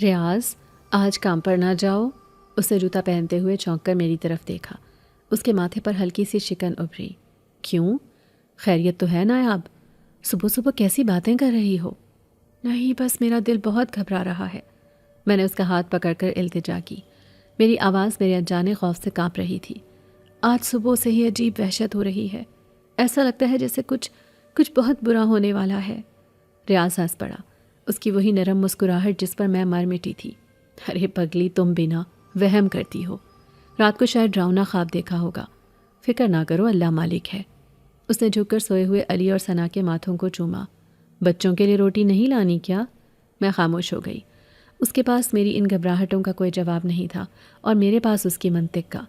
ریاض، آج کام پر نہ جاؤ؟ اس نے جوتا پہنتے ہوئے چونک کر میری طرف دیکھا۔ اس کے ماتھے پر ہلکی سی شکن ابھری۔ کیوں؟ خیریت تو ہے نایاب؟ صبح صبح کیسی باتیں کر رہی ہو؟ نہیں، بس میرا دل بہت گھبرا رہا ہے۔ میں نے اس کا ہاتھ پکڑ کر التجا کی۔ میری آواز میرے انجانے خوف سے کانپ رہی تھی۔ آج صبح سے ہی عجیب وحشت ہو رہی ہے۔ ایسا لگتا ہے جیسے کچھ بہت برا ہونے والا ہے۔ ریاض ہنس پڑا، اس کی وہی نرم مسکراہٹ جس پر میں مر مٹی تھی۔ ارے پگلی، تم بنا وہم کرتی ہو۔ رات کو شاید ڈراؤنا خواب دیکھا ہوگا۔ فکر نہ کرو، اللہ مالک ہے۔ اس نے جھک کر سوئے ہوئے علی اور ثنا کے ماتھوں کو چوما۔ بچوں کے لیے روٹی نہیں لانی کیا؟ میں خاموش ہو گئی۔ اس کے پاس میری ان گھبراہٹوں کا کوئی جواب نہیں تھا اور میرے پاس اس کی منطق کا،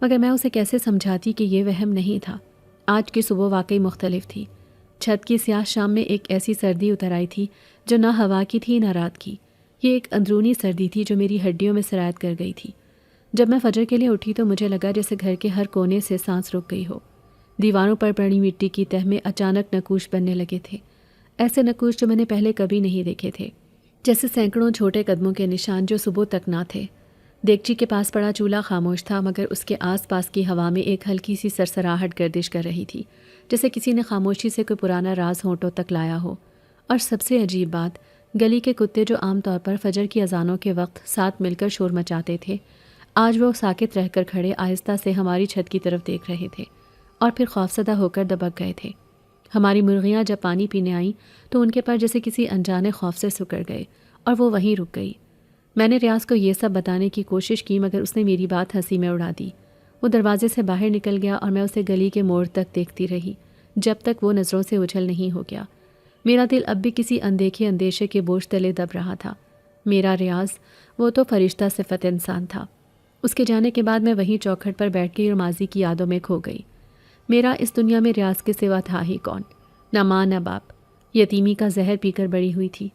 مگر میں اسے کیسے سمجھاتی کہ یہ وہم نہیں تھا۔ آج کی صبح واقعی مختلف تھی۔ چھت کی سیاہ شام میں ایک ایسی سردی اتر آئی تھی جو نہ ہوا کی تھی نہ رات کی۔ یہ ایک اندرونی سردی تھی جو میری ہڈیوں میں سرایت کر گئی تھی۔ جب میں فجر کے لیے اٹھی تو مجھے لگا جیسے گھر کے ہر کونے سے سانس رک گئی ہو۔ دیواروں پر پڑی مٹی کی تہ میں اچانک نقوش بننے لگے تھے، ایسے نقوش جو میں نے پہلے کبھی نہیں دیکھے تھے، جیسے سینکڑوں چھوٹے قدموں کے نشان جو صبح تک نہ تھے۔ دیگچی کے پاس پڑا چولہا خاموش تھا، مگر اس کے آس پاس کی ہوا میں ایک ہلکی سی سرسراہٹ گردش کر رہی تھی، جیسے کسی نے خاموشی سے کوئی پرانا راز ہونٹوں تک لایا ہو۔ اور سب سے عجیب بات، گلی کے کتے جو عام طور پر فجر کی اذانوں کے وقت ساتھ مل کر شور مچاتے تھے، آج وہ ساکت رہ کر کھڑے آہستہ سے ہماری چھت کی طرف دیکھ رہے تھے اور پھر خوفزدہ ہو کر دبک گئے تھے۔ ہماری مرغیاں جب پانی پینے آئیں تو ان کے پر جیسے کسی انجانے خوف سے سکڑ گئے اور وہ وہیں رک گئی۔ میں نے ریاض کو یہ سب بتانے کی کوشش کی، مگر اس نے میری بات ہنسی میں اڑا دی۔ وہ دروازے سے باہر نکل گیا اور میں اسے گلی کے موڑ تک دیکھتی رہی جب تک وہ نظروں سے اجھل نہیں ہو گیا۔ میرا دل اب بھی کسی اندیکھے اندیشے کے بوجھ تلے دب رہا تھا۔ میرا ریاض، وہ تو فرشتہ صفت انسان تھا۔ اس کے جانے کے بعد میں وہیں چوکھٹ پر بیٹھ گئی اور ماضی کی یادوں میں کھو گئی۔ میرا اس دنیا میں ریاض کے سوا تھا ہی کون؟ نہ ماں نہ باپ، یتیمی کا زہر پی کر بڑی ہوئی تھی۔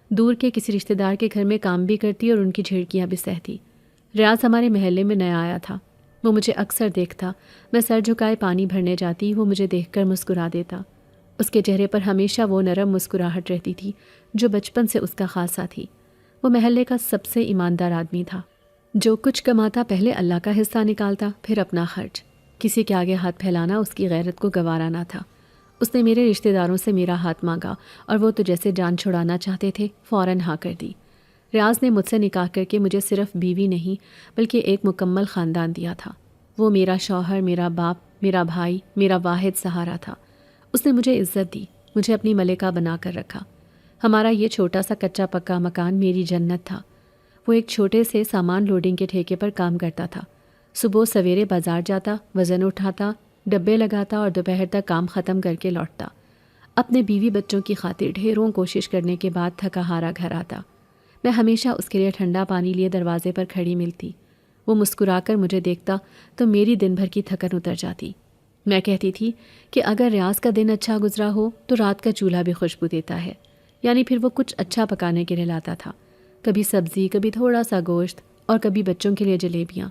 دور کے کسی رشتہ دار کے گھر میں کام بھی کرتی اور ان کی جھڑکیاں بھی سہتی۔ ریاض ہمارے محلے میں نیا آیا تھا۔ وہ مجھے اکثر دیکھتا، میں سر جھکائے پانی بھرنے جاتی، وہ مجھے دیکھ کر مسکرا دیتا۔ اس کے چہرے پر ہمیشہ وہ نرم مسکراہٹ رہتی تھی جو بچپن سے اس کا خاصہ تھی۔ وہ محلے کا سب سے ایماندار آدمی تھا، جو کچھ کماتا پہلے اللہ کا حصہ نکالتا، پھر اپنا خرچ۔ کسی کے آگے ہاتھ پھیلانا اس کی غیرت کو گوارا نہ تھا۔ اس نے میرے رشتہ داروں سے میرا ہاتھ مانگا اور وہ تو جیسے جان چھڑانا چاہتے تھے فوراً ہاں کر دی۔ ریاض نے مجھ سے نکاح کر کے مجھے صرف بیوی نہیں بلکہ ایک مکمل خاندان دیا تھا۔ وہ میرا شوہر، میرا باپ، میرا بھائی، میرا واحد سہارا تھا۔ اس نے مجھے عزت دی، مجھے اپنی ملکہ بنا کر رکھا۔ ہمارا یہ چھوٹا سا کچا پکا مکان میری جنت تھا۔ وہ ایک چھوٹے سے سامان لوڈنگ کے ٹھیکے پر کام کرتا تھا۔ صبح سویرے بازار جاتا، وزن اٹھاتا، ڈبے لگاتا اور دوپہر تک کام ختم کر کے لوٹتا۔ اپنے بیوی بچوں کی خاطر ڈھیروں کوشش کرنے کے بعد تھکا ہارا گھر آتا۔ میں ہمیشہ اس کے لیے ٹھنڈا پانی لیے دروازے پر کھڑی ملتی۔ وہ مسکرا کر مجھے دیکھتا تو میری دن بھر کی تھکن اتر جاتی۔ میں کہتی تھی کہ اگر ریاض کا دن اچھا گزرا ہو تو رات کا چولہا بھی خوشبو دیتا ہے، یعنی پھر وہ کچھ اچھا پکانے کے لیے لاتا تھا، کبھی سبزی، کبھی تھوڑا سا گوشت اور کبھی بچوں کے لیے جلیبیاں۔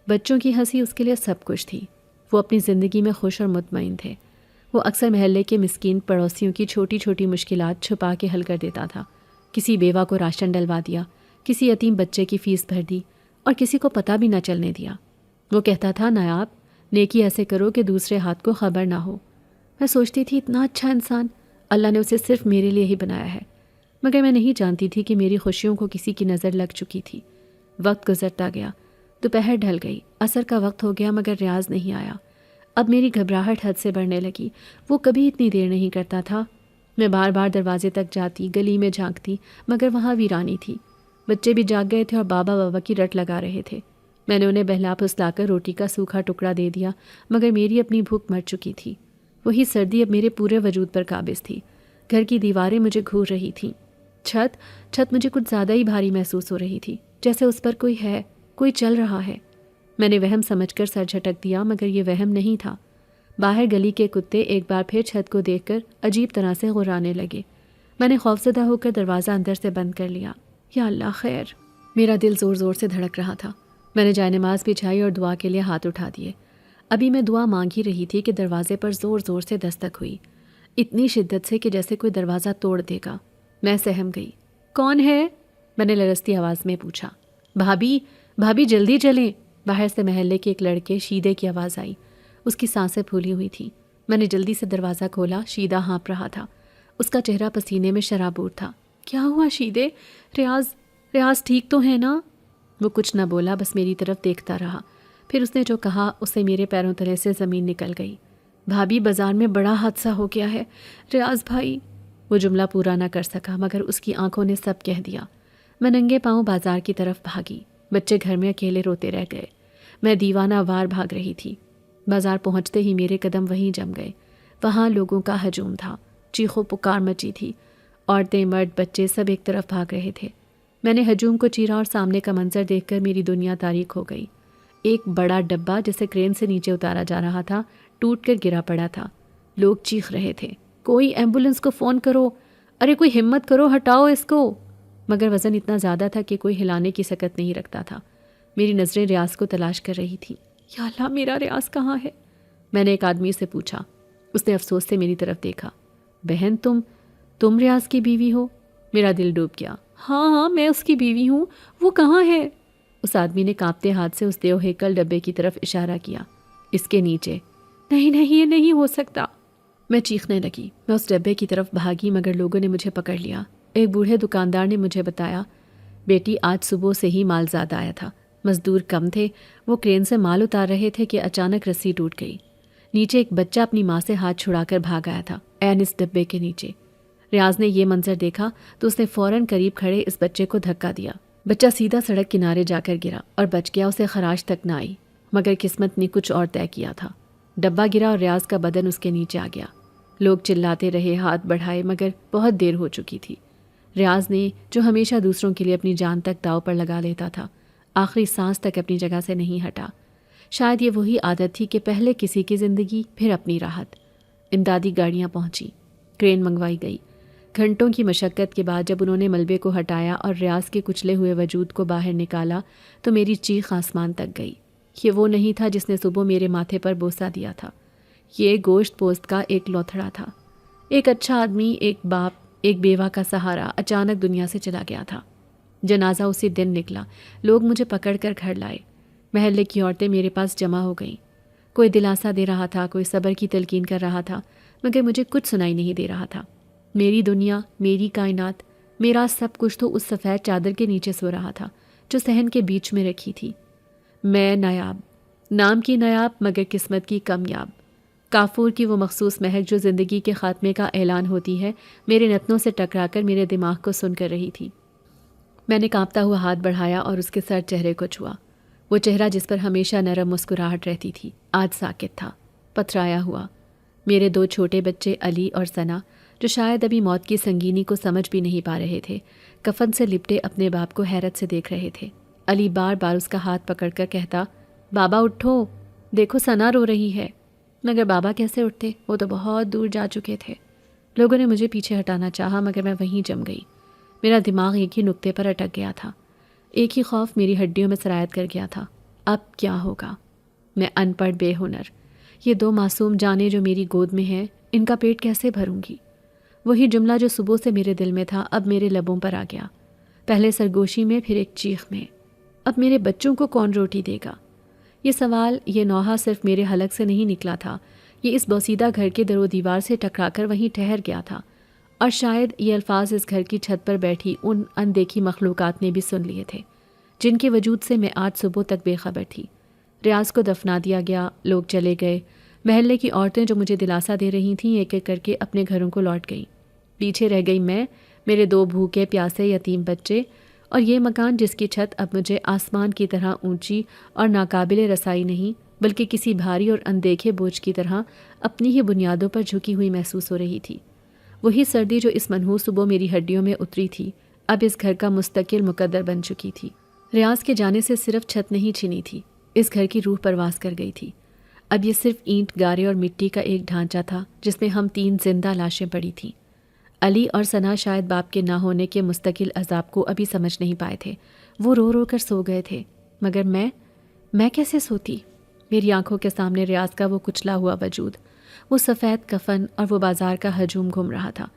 بچوں کی ہنسی اس کے لیے سب کچھ تھی۔ وہ اپنی زندگی میں خوش اور مطمئن تھے۔ وہ اکثر محلے کے مسکین پڑوسیوں کی چھوٹی چھوٹی مشکلات چھپا کے حل کر دیتا تھا۔ کسی بیوہ کو راشن ڈلوا دیا، کسی یتیم بچے کی فیس بھر دی اور کسی کو پتہ بھی نہ چلنے دیا۔ وہ کہتا تھا، نایاب، نیکی ایسے کرو کہ دوسرے ہاتھ کو خبر نہ ہو۔ میں سوچتی تھی اتنا اچھا انسان، اللہ نے اسے صرف میرے لیے ہی بنایا ہے، مگر میں نہیں جانتی تھی کہ میری خوشیوں کو کسی کی نظر لگ چکی تھی۔ وقت گزرتا گیا، دوپہر ڈھل گئی، عصر کا وقت ہو گیا، مگر ریاض نہیں آیا۔ اب میری گھبراہٹ حد سے بڑھنے لگی۔ وہ کبھی اتنی دیر نہیں کرتا تھا۔ میں بار بار دروازے تک جاتی، گلی میں جھانکتی، مگر وہاں ویرانی تھی۔ بچے بھی جاگ گئے تھے اور بابا کی رٹ لگا رہے تھے۔ میں نے انہیں بہلا پھسلا کر روٹی کا سوکھا ٹکڑا دے دیا، مگر میری اپنی بھوک مر چکی تھی۔ وہی سردی اب میرے پورے وجود پر قابض تھی۔ گھر کی دیواریں مجھے گھور رہی تھیں۔ چھت مجھے کچھ زیادہ ہی بھاری محسوس ہو رہی تھی، جیسے اس پر کوئی ہے، کوئی چل رہا ہے۔ میں نے وہم سمجھ کر سر جھٹک دیا، مگر یہ وہم نہیں تھا۔ باہر گلی کے کتے ایک بار پھر چھت کو دیکھ کر عجیب طرح سے غرانے لگے۔ میں نے خوفزدہ ہو کر دروازہ اندر سے بند کر لیا۔ یا اللہ خیر! میرا دل زور زور سے دھڑک رہا تھا۔ میں نے جائے نماز بچھائی اور دعا کے لیے ہاتھ اٹھا دیے۔ ابھی میں دعا مانگ ہی رہی تھی کہ دروازے پر زور زور سے دستک ہوئی، اتنی شدت سے کہ جیسے کوئی دروازہ توڑ دے گا۔ میں سہم گئی۔ کون ہے؟ میں نے لرزتی آواز میں پوچھا۔ بھابھی بھابھی جلدی چلیں۔ باہر سے محلے کے ایک لڑکے شیدے کی آواز آئی۔ اس کی سانسیں پھولی ہوئی تھیں۔ میں نے جلدی سے دروازہ کھولا۔ شیدہ ہانپ رہا تھا، اس کا چہرہ پسینے میں شرابور تھا۔ کیا ہوا شیدے؟ ریاض ٹھیک تو ہے نا؟ وہ کچھ نہ بولا، بس میری طرف دیکھتا رہا۔ پھر اس نے جو کہا اس سے میرے پیروں تلے سے زمین نکل گئی۔ بھابھی بازار میں بڑا حادثہ ہو گیا ہے، ریاض بھائی۔ وہ جملہ پورا نہ کر سکا مگر اس کی آنکھوں نے سب کہہ دیا۔ میں ننگے پاؤں بازار کی طرف بھاگی۔ بچے گھر میں اکیلے روتے رہ گئے۔ میں دیوانہ وار بھاگ رہی تھی۔ بازار پہنچتے ہی میرے قدم وہیں جم گئے۔ وہاں لوگوں کا ہجوم تھا، چیخو پکار مچی تھی۔ عورتیں، مرد، بچے سب ایک طرف بھاگ رہے تھے۔ میں نے ہجوم کو چیرا اور سامنے کا منظر دیکھ کر میری دنیا تاریک ہو گئی۔ ایک بڑا ڈبہ جسے کرین سے نیچے اتارا جا رہا تھا ٹوٹ کر گرا پڑا تھا۔ لوگ چیخ رہے تھے، کوئی ایمبولنس کو فون کرو، ارے کوئی ہمت کرو، ہٹاؤ اس کو۔ مگر وزن اتنا زیادہ تھا کہ کوئی ہلانے کی سکت نہیں رکھتا تھا۔ میری نظریں ریاض کو تلاش کر رہی تھیں۔ یا اللہ، میرا ریاض کہاں ہے؟ میں نے ایک آدمی سے پوچھا۔ اس نے افسوس سے میری طرف دیکھا۔ بہن تم ریاض کی بیوی ہو؟ میرا دل ڈوب گیا۔ ہاں میں اس کی بیوی ہوں، وہ کہاں ہے؟ اس آدمی نے کانپتے ہاتھ سے اس دیو ہیکل ڈبے کی طرف اشارہ کیا۔ اس کے نیچے۔ نہیں یہ نہیں ہو سکتا۔ میں چیخنے لگی۔ میں اس ڈبے کی طرف بھاگی مگر لوگوں نے مجھے پکڑ لیا۔ ایک بوڑھے دکاندار نے مجھے بتایا، بیٹی آج صبح سے ہی مال زیادہ آیا تھا، مزدور کم تھے، وہ کرین سے مال اتار رہے تھے کہ اچانک رسی ٹوٹ گئی۔ نیچے ایک بچہ اپنی ماں سے ہاتھ چھڑا کر بھاگ آیا تھا، عین اس ڈبے کے نیچے۔ ریاض نے یہ منظر دیکھا تو اس نے فوراً قریب کھڑے اس بچے کو دھکا دیا۔ بچہ سیدھا سڑک کنارے جا کر گرا اور بچ گیا، اسے خراش تک نہ آئی۔ مگر قسمت نے کچھ اور طے کیا تھا۔ ڈبہ گرا اور ریاض کا بدن اس کے نیچے آ گیا۔ لوگ چلاتے رہے، ہاتھ بڑھائے، مگر بہت دیر ہو چکی تھی۔ ریاض نے، جو ہمیشہ دوسروں کے لیے اپنی جان تک داؤ پر لگا لیتا تھا، آخری سانس تک اپنی جگہ سے نہیں ہٹا۔ شاید یہ وہی عادت تھی کہ پہلے کسی کی زندگی پھر اپنی راحت۔ امدادی گاڑیاں پہنچی، کرین منگوائی گئی۔ گھنٹوں کی مشقت کے بعد جب انہوں نے ملبے کو ہٹایا اور ریاض کے کچلے ہوئے وجود کو باہر نکالا تو میری چیخ آسمان تک گئی۔ یہ وہ نہیں تھا جس نے صبح میرے ماتھے پر بوسہ دیا تھا، یہ گوشت پوست کا ایک لوتھڑا تھا۔ ایک اچھا آدمی، ایک باپ، ایک بیوہ کا سہارا اچانک دنیا سے چلا گیا تھا۔ جنازہ اسی دن نکلا۔ لوگ مجھے پکڑ کر گھر لائے۔ محلے کی عورتیں میرے پاس جمع ہو گئیں۔ کوئی دلاسا دے رہا تھا، کوئی صبر کی تلقین کر رہا تھا، مگر مجھے کچھ سنائی نہیں دے رہا تھا۔ میری دنیا، میری کائنات، میرا سب کچھ تو اس سفید چادر کے نیچے سو رہا تھا جو صحن کے بیچ میں رکھی تھی۔ میں نایاب، نام کی نایاب مگر قسمت کی کمیاب۔ کافور کی وہ مخصوص مہک جو زندگی کے خاتمے کا اعلان ہوتی ہے میرے نتنوں سے ٹکرا کر میرے دماغ کو سن کر رہی تھی۔ میں نے کانپتا ہوا ہاتھ بڑھایا اور اس کے سر چہرے کو چھوا۔ وہ چہرہ جس پر ہمیشہ نرم مسکراہٹ رہتی تھی آج ساکت تھا، پتھرایا ہوا۔ میرے دو چھوٹے بچے علی اور ثنا، جو شاید ابھی موت کی سنگینی کو سمجھ بھی نہیں پا رہے تھے، کفن سے لپٹے اپنے باپ کو حیرت سے دیکھ رہے تھے۔ علی بار بار اس کا ہاتھ پکڑ کر کہتا، بابا اٹھو، دیکھو ثنا رو رہی ہے۔ مگر بابا کیسے اٹھتے، وہ تو بہت دور جا چکے تھے۔ لوگوں نے مجھے پیچھے ہٹانا چاہا مگر میں وہیں جم گئی۔ میرا دماغ ایک ہی نقطے پر اٹک گیا تھا، ایک ہی خوف میری ہڈیوں میں سرایت کر گیا تھا، اب کیا ہوگا؟ میں ان پڑھ، بے ہنر، یہ دو معصوم جانیں جو میری گود میں ہیں، ان کا پیٹ کیسے بھروں گی؟ وہی جملہ جو صبح سے میرے دل میں تھا اب میرے لبوں پر آ گیا، پہلے سرگوشی میں، پھر ایک چیخ میں۔ اب میرے بچوں کو کون روٹی دے گا؟ یہ سوال، یہ نوحہ صرف میرے حلق سے نہیں نکلا تھا، یہ اس بوسیدہ گھر کے در و دیوار سے ٹکرا کر وہیں ٹھہر گیا تھا، اور شاید یہ الفاظ اس گھر کی چھت پر بیٹھی ان اندیکھی مخلوقات نے بھی سن لیے تھے جن کے وجود سے میں آج صبح تک بے خبر تھی۔ ریاض کو دفنا دیا گیا، لوگ چلے گئے، محلے کی عورتیں جو مجھے دلاسا دے رہی تھیں ایک ایک کر کے اپنے گھروں کو لوٹ گئیں۔ پیچھے رہ گئی میں، میرے دو بھوکے پیاسے یتیم بچے، اور یہ مکان جس کی چھت اب مجھے آسمان کی طرح اونچی اور ناقابل رسائی نہیں بلکہ کسی بھاری اور اندیکھے بوجھ کی طرح اپنی ہی بنیادوں پر جھکی ہوئی محسوس ہو رہی تھی۔ وہی سردی جو اس منحوس صبح میری ہڈیوں میں اتری تھی اب اس گھر کا مستقل مقدر بن چکی تھی۔ ریاض کے جانے سے صرف چھت نہیں چھنی تھی، اس گھر کی روح پرواز کر گئی تھی۔ اب یہ صرف اینٹ، گارے اور مٹی کا ایک ڈھانچہ تھا جس میں ہم تین زندہ لاشیں پڑی تھیں۔ علی اور ثنا شاید باپ کے نہ ہونے کے مستقل عذاب کو ابھی سمجھ نہیں پائے تھے، وہ رو رو کر سو گئے تھے، مگر میں کیسے سوتی؟ میری آنکھوں کے سامنے ریاض کا وہ کچلا ہوا وجود، وہ سفید کفن اور وہ بازار کا ہجوم گھوم رہا تھا۔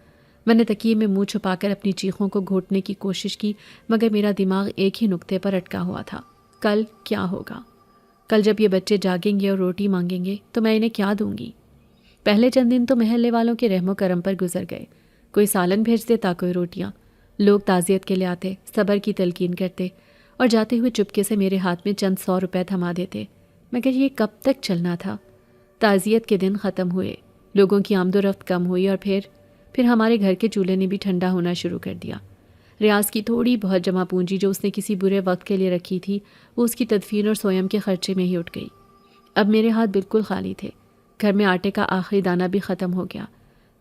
میں نے تکیے میں منہ چھپا کر اپنی چیخوں کو گھوٹنے کی کوشش کی، مگر میرا دماغ ایک ہی نقطے پر اٹکا ہوا تھا۔ کل کیا ہوگا؟ کل جب یہ بچے جاگیں گے اور روٹی مانگیں گے تو میں انہیں کیا دوں گی؟ پہلے چند دن تو محلے والوں کے رحم و کرم پر گزر گئے۔ کوئی سالن بھیج دیتا، کوئی روٹیاں۔ لوگ تعزیت کے لیے آتے، صبر کی تلقین کرتے اور جاتے ہوئے چپکے سے میرے ہاتھ میں چند 100 روپے تھما دیتے، مگر یہ کب تک چلنا تھا؟ تعزیت کے دن ختم ہوئے، لوگوں کی آمد و رفت کم ہوئی اور پھر ہمارے گھر کے چولہے نے بھی ٹھنڈا ہونا شروع کر دیا۔ ریاض کی تھوڑی بہت جمع پونجی جو اس نے کسی برے وقت کے لیے رکھی تھی، وہ اس کی تدفین اور سویم کے خرچے میں ہی اٹھ گئی۔ اب میرے ہاتھ بالکل خالی تھے۔ گھر میں آٹے کا آخری دانہ بھی ختم ہو گیا۔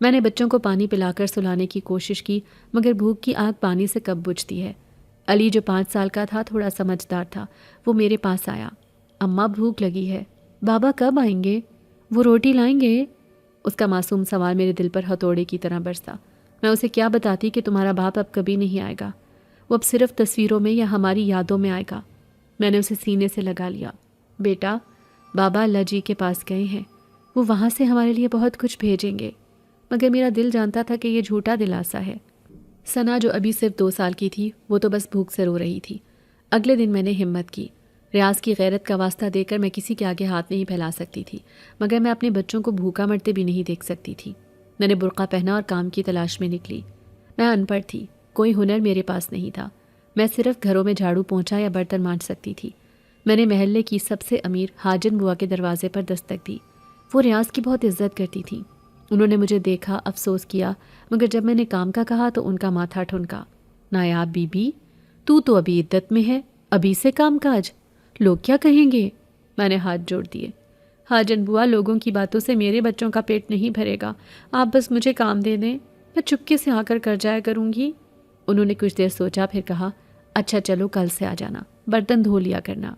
میں نے بچوں کو پانی پلا کر سلانے کی کوشش کی، مگر بھوک کی آگ پانی سے کب بجھتی ہے۔ علی جو 5 سال کا تھا، تھوڑا سمجھدار تھا، وہ میرے پاس آیا۔ اماں بھوک لگی ہے، بابا کب آئیں گے؟ وہ روٹی لائیں گے؟ اس کا معصوم سوال میرے دل پر ہتھوڑے کی طرح برسا۔ میں اسے کیا بتاتی کہ تمہارا باپ اب کبھی نہیں آئے گا، وہ اب صرف تصویروں میں یا ہماری یادوں میں آئے گا۔ میں نے اسے سینے سے لگا لیا۔ بیٹا، بابا اللہ جی کے پاس گئے ہیں، وہ وہاں سے ہمارے لیے بہت کچھ بھیجیں گے۔ مگر میرا دل جانتا تھا کہ یہ جھوٹا دلاسا ہے۔ ثنا جو ابھی صرف 2 سال کی تھی، وہ تو بس بھوک سے رو رہی تھی۔ اگلے دن میں نے ہمت کی۔ ریاض کی غیرت کا واسطہ دے کر میں کسی کے آگے ہاتھ نہیں پھیلا سکتی تھی، مگر میں اپنے بچوں کو بھوکا مرتے بھی نہیں دیکھ سکتی تھی۔ میں نے برقع پہنا اور کام کی تلاش میں نکلی۔ میں ان پڑھ تھی، کوئی ہنر میرے پاس نہیں تھا۔ میں صرف گھروں میں جھاڑو پونچھا یا برتن مانجھ سکتی تھی۔ میں نے محلے کی سب سے امیر حاجن بوا کے دروازے پر دستک دی۔ وہ ریاض کی بہت عزت کرتی تھی۔ انہوں نے مجھے دیکھا، افسوس کیا، مگر جب میں نے کام کا کہا تو ان کا ماتھا ٹھنکا۔ نایاب بی بی، تو ابھی عدت میں ہے، ابھی سے کام کاج، لوگ کیا کہیں گے؟ میں نے ہاتھ جوڑ دیے۔ حاجن بوا، لوگوں کی باتوں سے میرے بچوں کا پیٹ نہیں بھرے گا، آپ بس مجھے کام دے دیں، میں چپکے سے آ کر جایا کروں گی۔ انہوں نے کچھ دیر سوچا، پھر کہا، اچھا چلو کل سے آ جانا، برتن دھو لیا کرنا۔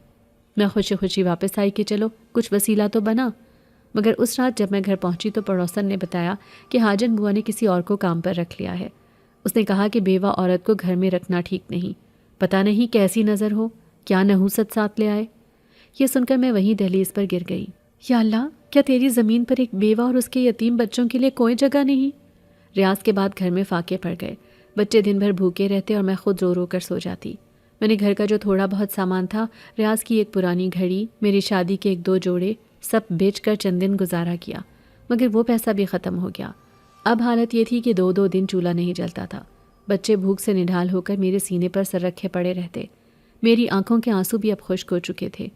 میں خوشی خوشی واپس آئی کہ چلو کچھ وسیلہ تو بنا۔ مگر اس رات جب میں گھر پہنچی تو پڑوسن نے بتایا کہ حاجن بوا نے کسی اور کو کام پر رکھ لیا ہے۔ اس نے کہا کہ بیوہ عورت کو گھر میں رکھنا ٹھیک نہیں، پتہ نہیں کیسی نظر ہو، کیا نحوست ساتھ لے آئے۔ یہ سن کر میں وہیں دہلیز پر گر گئی۔ یا اللہ، کیا تیری زمین پر ایک بیوہ اور اس کے یتیم بچوں کے لیے کوئی جگہ نہیں؟ ریاض کے بعد گھر میں فاقے پڑ گئے۔ بچے دن بھر بھوکے رہتے اور میں خود رو رو کر سو جاتی۔ میں نے گھر کا جو تھوڑا بہت سامان تھا، ریاض کی ایک پرانی گھڑی، میری شادی کے 1-2 جوڑے، سب بیچ کر چند دن گزارا کیا، مگر وہ پیسہ بھی ختم ہو گیا۔ اب حالت یہ تھی کہ 2 دن چولہا نہیں جلتا تھا۔ بچے بھوک سے نڈھال ہو کر میرے سینے پر سر رکھے پڑے رہتے۔ میری آنکھوں کے آنسو بھی اب خشک ہو چکے تھے۔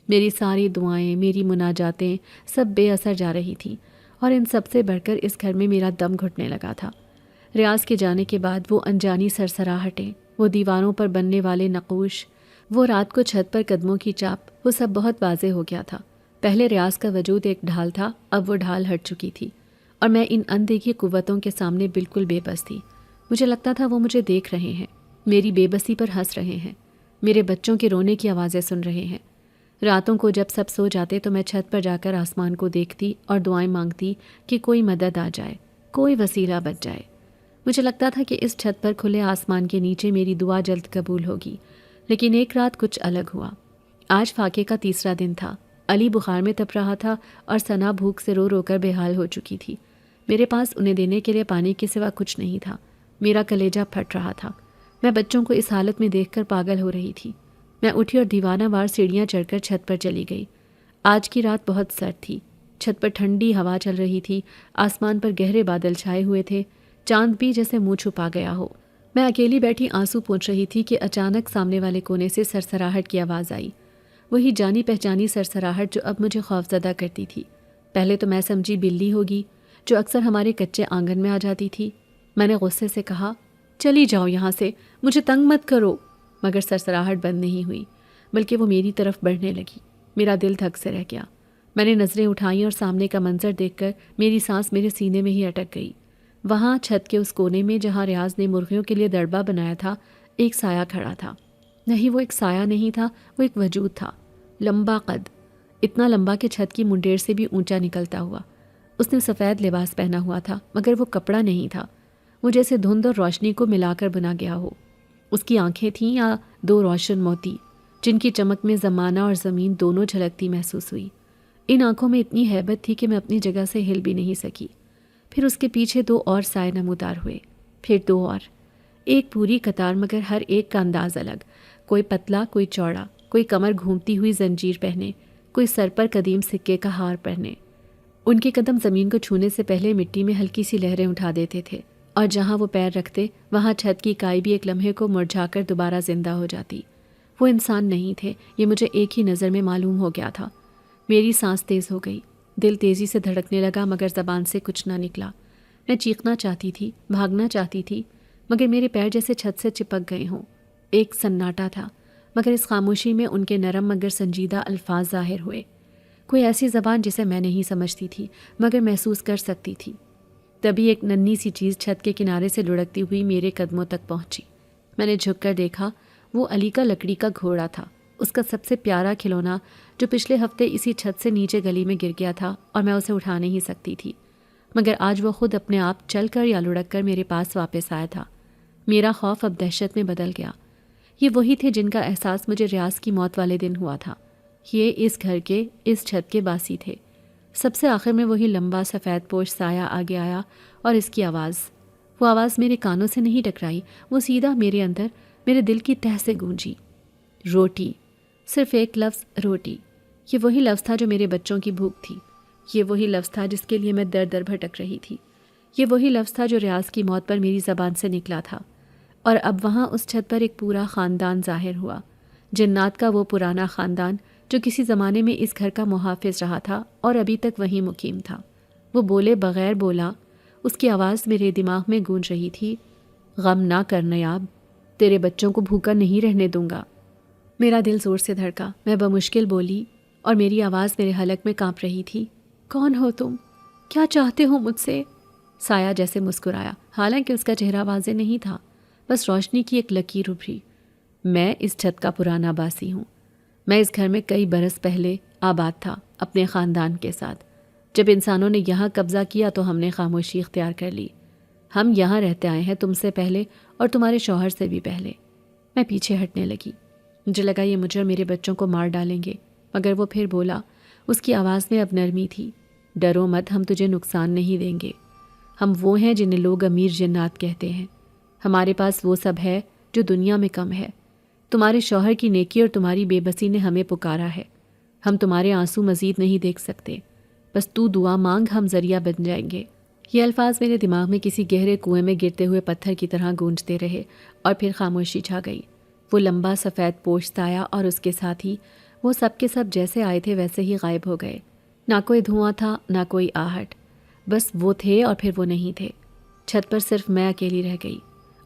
میری ساری دعائیں، میری مناجاتیں سب بے اثر جا رہی تھیں، اور ان سب سے بڑھ کر اس گھر میں میرا دم گھٹنے لگا تھا۔ ریاض کے جانے کے بعد وہ انجانی سرسراہٹیں، وہ دیواروں پر بننے والے نقوش، وہ رات کو چھت پر قدموں کی چاپ، وہ سب بہت واضح ہو گیا تھا۔ پہلے ریاض کا وجود ایک ڈھال تھا، اب وہ ڈھال ہٹ چکی تھی، اور میں ان اندیکھی قوتوں کے سامنے بالکل بے بس تھی۔ مجھے لگتا تھا وہ مجھے دیکھ رہے ہیں، میری بے بسی پر ہنس رہے ہیں، میرے بچوں کے رونے کی آوازیں سن رہے ہیں۔ راتوں کو جب سب سو جاتے تو میں چھت پر جا کر آسمان کو دیکھتی اور دعائیں مانگتی کہ کوئی مدد آ جائے، کوئی وسیلہ بچ جائے۔ مجھے لگتا تھا کہ اس چھت پر کھلے آسمان کے نیچے میری دعا جلد قبول ہوگی، لیکن ایک رات کچھ الگ ہوا۔ آج فاقے کا 3را دن تھا۔ علی بخار میں تپ رہا تھا اور ثنا بھوک سے رو رو کر بے حال ہو چکی تھی۔ میرے پاس انہیں دینے کے لیے پانی کے سوا کچھ نہیں تھا۔ میرا کلیجہ پھٹ رہا تھا۔ میں بچوں کو اس حالت میں دیکھ کر پاگل ہو رہی تھی۔ میں اٹھی اور دیوانہ وار سیڑھیاں چڑھ کر چھت پر چلی گئی۔ آج کی رات بہت سرد تھی۔ چھت پر ٹھنڈی ہوا چل رہی تھی، آسمان پر گہرے بادل چھائے ہوئے تھے، چاند بھی جیسے منہ چھپا گیا ہو۔ میں اکیلی بیٹھی آنسو پونچھ رہی تھی کہ اچانک سامنے والے کونے سے سرسراہٹ کی آواز آئی، وہی جانی پہچانی سرسراہٹ جو اب مجھے خوفزدہ کرتی تھی۔ پہلے تو میں سمجھی بلی ہوگی جو اکثر ہمارے کچے آنگن میں آ جاتی تھی۔ میں نے غصے سے کہا، چلی جاؤ یہاں سے، مجھے تنگ مت کرو، مگر سرسراہٹ بند نہیں ہوئی، بلکہ وہ میری طرف بڑھنے لگی۔ میرا دل دھک سے رہ گیا۔ میں نے نظریں اٹھائیں اور سامنے کا منظر دیکھ کر میری سانس میرے سینے میں ہی اٹک گئی۔ وہاں چھت کے اس کونے میں جہاں ریاض نے مرغیوں کے لیے دڑبہ بنایا تھا، ایک سایہ کھڑا تھا۔ نہیں، وہ ایک سایہ نہیں تھا، وہ ایک وجود تھا، لمبا قد، اتنا لمبا کہ چھت کی منڈیر سے بھی اونچا نکلتا ہوا۔ اس نے سفید لباس پہنا ہوا تھا، مگر وہ کپڑا نہیں تھا، وہ جیسے دھند اور روشنی کو ملا کر بنا گیا ہو۔ اس کی آنکھیں تھیں یا 2 روشن موتی، جن کی چمک میں زمانہ اور زمین دونوں جھلکتی محسوس ہوئی۔ ان آنکھوں میں اتنی ہیبت تھی کہ میں اپنی جگہ سے ہل بھی نہیں سکی۔ پھر اس کے پیچھے 2 اور سائے نمودار ہوئے، پھر 2 اور، ایک پوری قطار مگر ہر ایک کا انداز الگ، کوئی پتلا کوئی چوڑا، کوئی کمر گھومتی ہوئی زنجیر پہنے، کوئی سر پر قدیم سکے کا ہار پہنے۔ ان کے قدم زمین کو چھونے سے پہلے مٹی میں ہلکی سی لہریں اٹھا دیتے تھے، اور جہاں وہ پیر رکھتے وہاں چھت کی کائی بھی ایک لمحے کو مرجھا کر دوبارہ زندہ ہو جاتی۔ وہ انسان نہیں تھے، یہ مجھے ایک ہی نظر میں معلوم ہو گیا تھا۔ میری سانس تیز ہو گئی، دل تیزی سے دھڑکنے لگا مگر زبان سے کچھ نہ نکلا۔ میں چیخنا چاہتی تھی، بھاگنا چاہتی تھی، مگر میرے پیر جیسے چھت سے چپک گئے ہوں۔ ایک سناٹا تھا، مگر اس خاموشی میں ان کے نرم مگر سنجیدہ الفاظ ظاہر ہوئے، کوئی ایسی زبان جسے میں نہیں سمجھتی تھی مگر محسوس کر سکتی تھی۔ تبھی ایک ننھی سی چیز چھت کے کنارے سے لڑکتی ہوئی میرے قدموں تک پہنچی۔ میں نے جھک کر دیکھا، وہ علی کا لکڑی کا گھوڑا تھا، اس کا سب سے پیارا کھلونا جو پچھلے ہفتے اسی چھت سے نیچے گلی میں گر گیا تھا اور میں اسے اٹھا نہیں سکتی تھی، مگر آج وہ خود اپنے آپ چل کر یا لڑک کر میرے پاس واپس آیا تھا۔ میرا خوف اب دہشت میں بدل گیا۔ یہ وہی تھے جن کا احساس مجھے ریاض کی موت والے دن ہوا تھا۔ یہ اس گھر کے، اس چھت کے باسی تھے۔ سب سے آخر میں وہی لمبا سفید پوش سایہ آگے آیا، اور اس کی آواز، وہ آواز میرے کانوں سے نہیں ٹکرائی، وہ سیدھا میرے اندر، میرے دل کی تہہ سے گونجی۔ روٹی، صرف ایک لفظ، روٹی۔ یہ وہی لفظ تھا جو میرے بچوں کی بھوک تھی، یہ وہی لفظ تھا جس کے لیے میں در در بھٹک رہی تھی، یہ وہی لفظ تھا جو ریاض کی موت پر میری زبان سے نکلا تھا۔ اور اب وہاں اس چھت پر ایک پورا خاندان ظاہر ہوا، جنات کا وہ پرانا خاندان جو کسی زمانے میں اس گھر کا محافظ رہا تھا اور ابھی تک وہیں مقیم تھا۔ وہ بولے بغیر بولا، اس کی آواز میرے دماغ میں گونج رہی تھی، غم نہ کر نیاب، تیرے بچوں کو بھوکا نہیں رہنے دوں گا۔ میرا دل زور سے دھڑکا، میں بمشکل بولی، اور میری آواز میرے حلق میں کانپ رہی تھی، کون ہو تم؟ کیا چاہتے ہو مجھ سے؟ سایہ جیسے مسکرایا، حالانکہ اس کا چہرہ واضح نہیں تھا، بس روشنی کی ایک لکیر ابھری۔ میں اس چھت کا پرانا باسی ہوں، میں اس گھر میں کئی برس پہلے آباد تھا اپنے خاندان کے ساتھ۔ جب انسانوں نے یہاں قبضہ کیا تو ہم نے خاموشی اختیار کر لی۔ ہم یہاں رہتے آئے ہیں تم سے پہلے اور تمہارے شوہر سے بھی پہلے۔ میں پیچھے ہٹنے لگی، مجھے لگا یہ مجھے اور میرے بچوں کو مار ڈالیں گے، مگر وہ پھر بولا، اس کی آواز میں اب نرمی تھی، ڈرو مت، ہم تجھے نقصان نہیں دیں گے۔ ہم وہ ہیں جنہیں لوگ امیر جنات کہتے ہیں، ہمارے پاس وہ سب ہے جو دنیا میں کم ہے۔ تمہارے شوہر کی نیکی اور تمہاری بے بسی نے ہمیں پکارا ہے، ہم تمہارے آنسو مزید نہیں دیکھ سکتے، بس تو دعا مانگ، ہم ذریعہ بن جائیں گے۔ یہ الفاظ میرے دماغ میں کسی گہرے کنویں میں گرتے ہوئے پتھر کی طرح گونجتے رہے، اور پھر خاموشی چھا گئی۔ وہ لمبا سفید پوش سایہ اور اس کے ساتھ ہی وہ سب کے سب جیسے آئے تھے ویسے ہی غائب ہو گئے۔ نہ کوئی دھواں تھا، نہ کوئی آہٹ، بس وہ تھے اور پھر وہ نہیں تھے۔ چھت پر صرف میں اکیلی رہ گئی،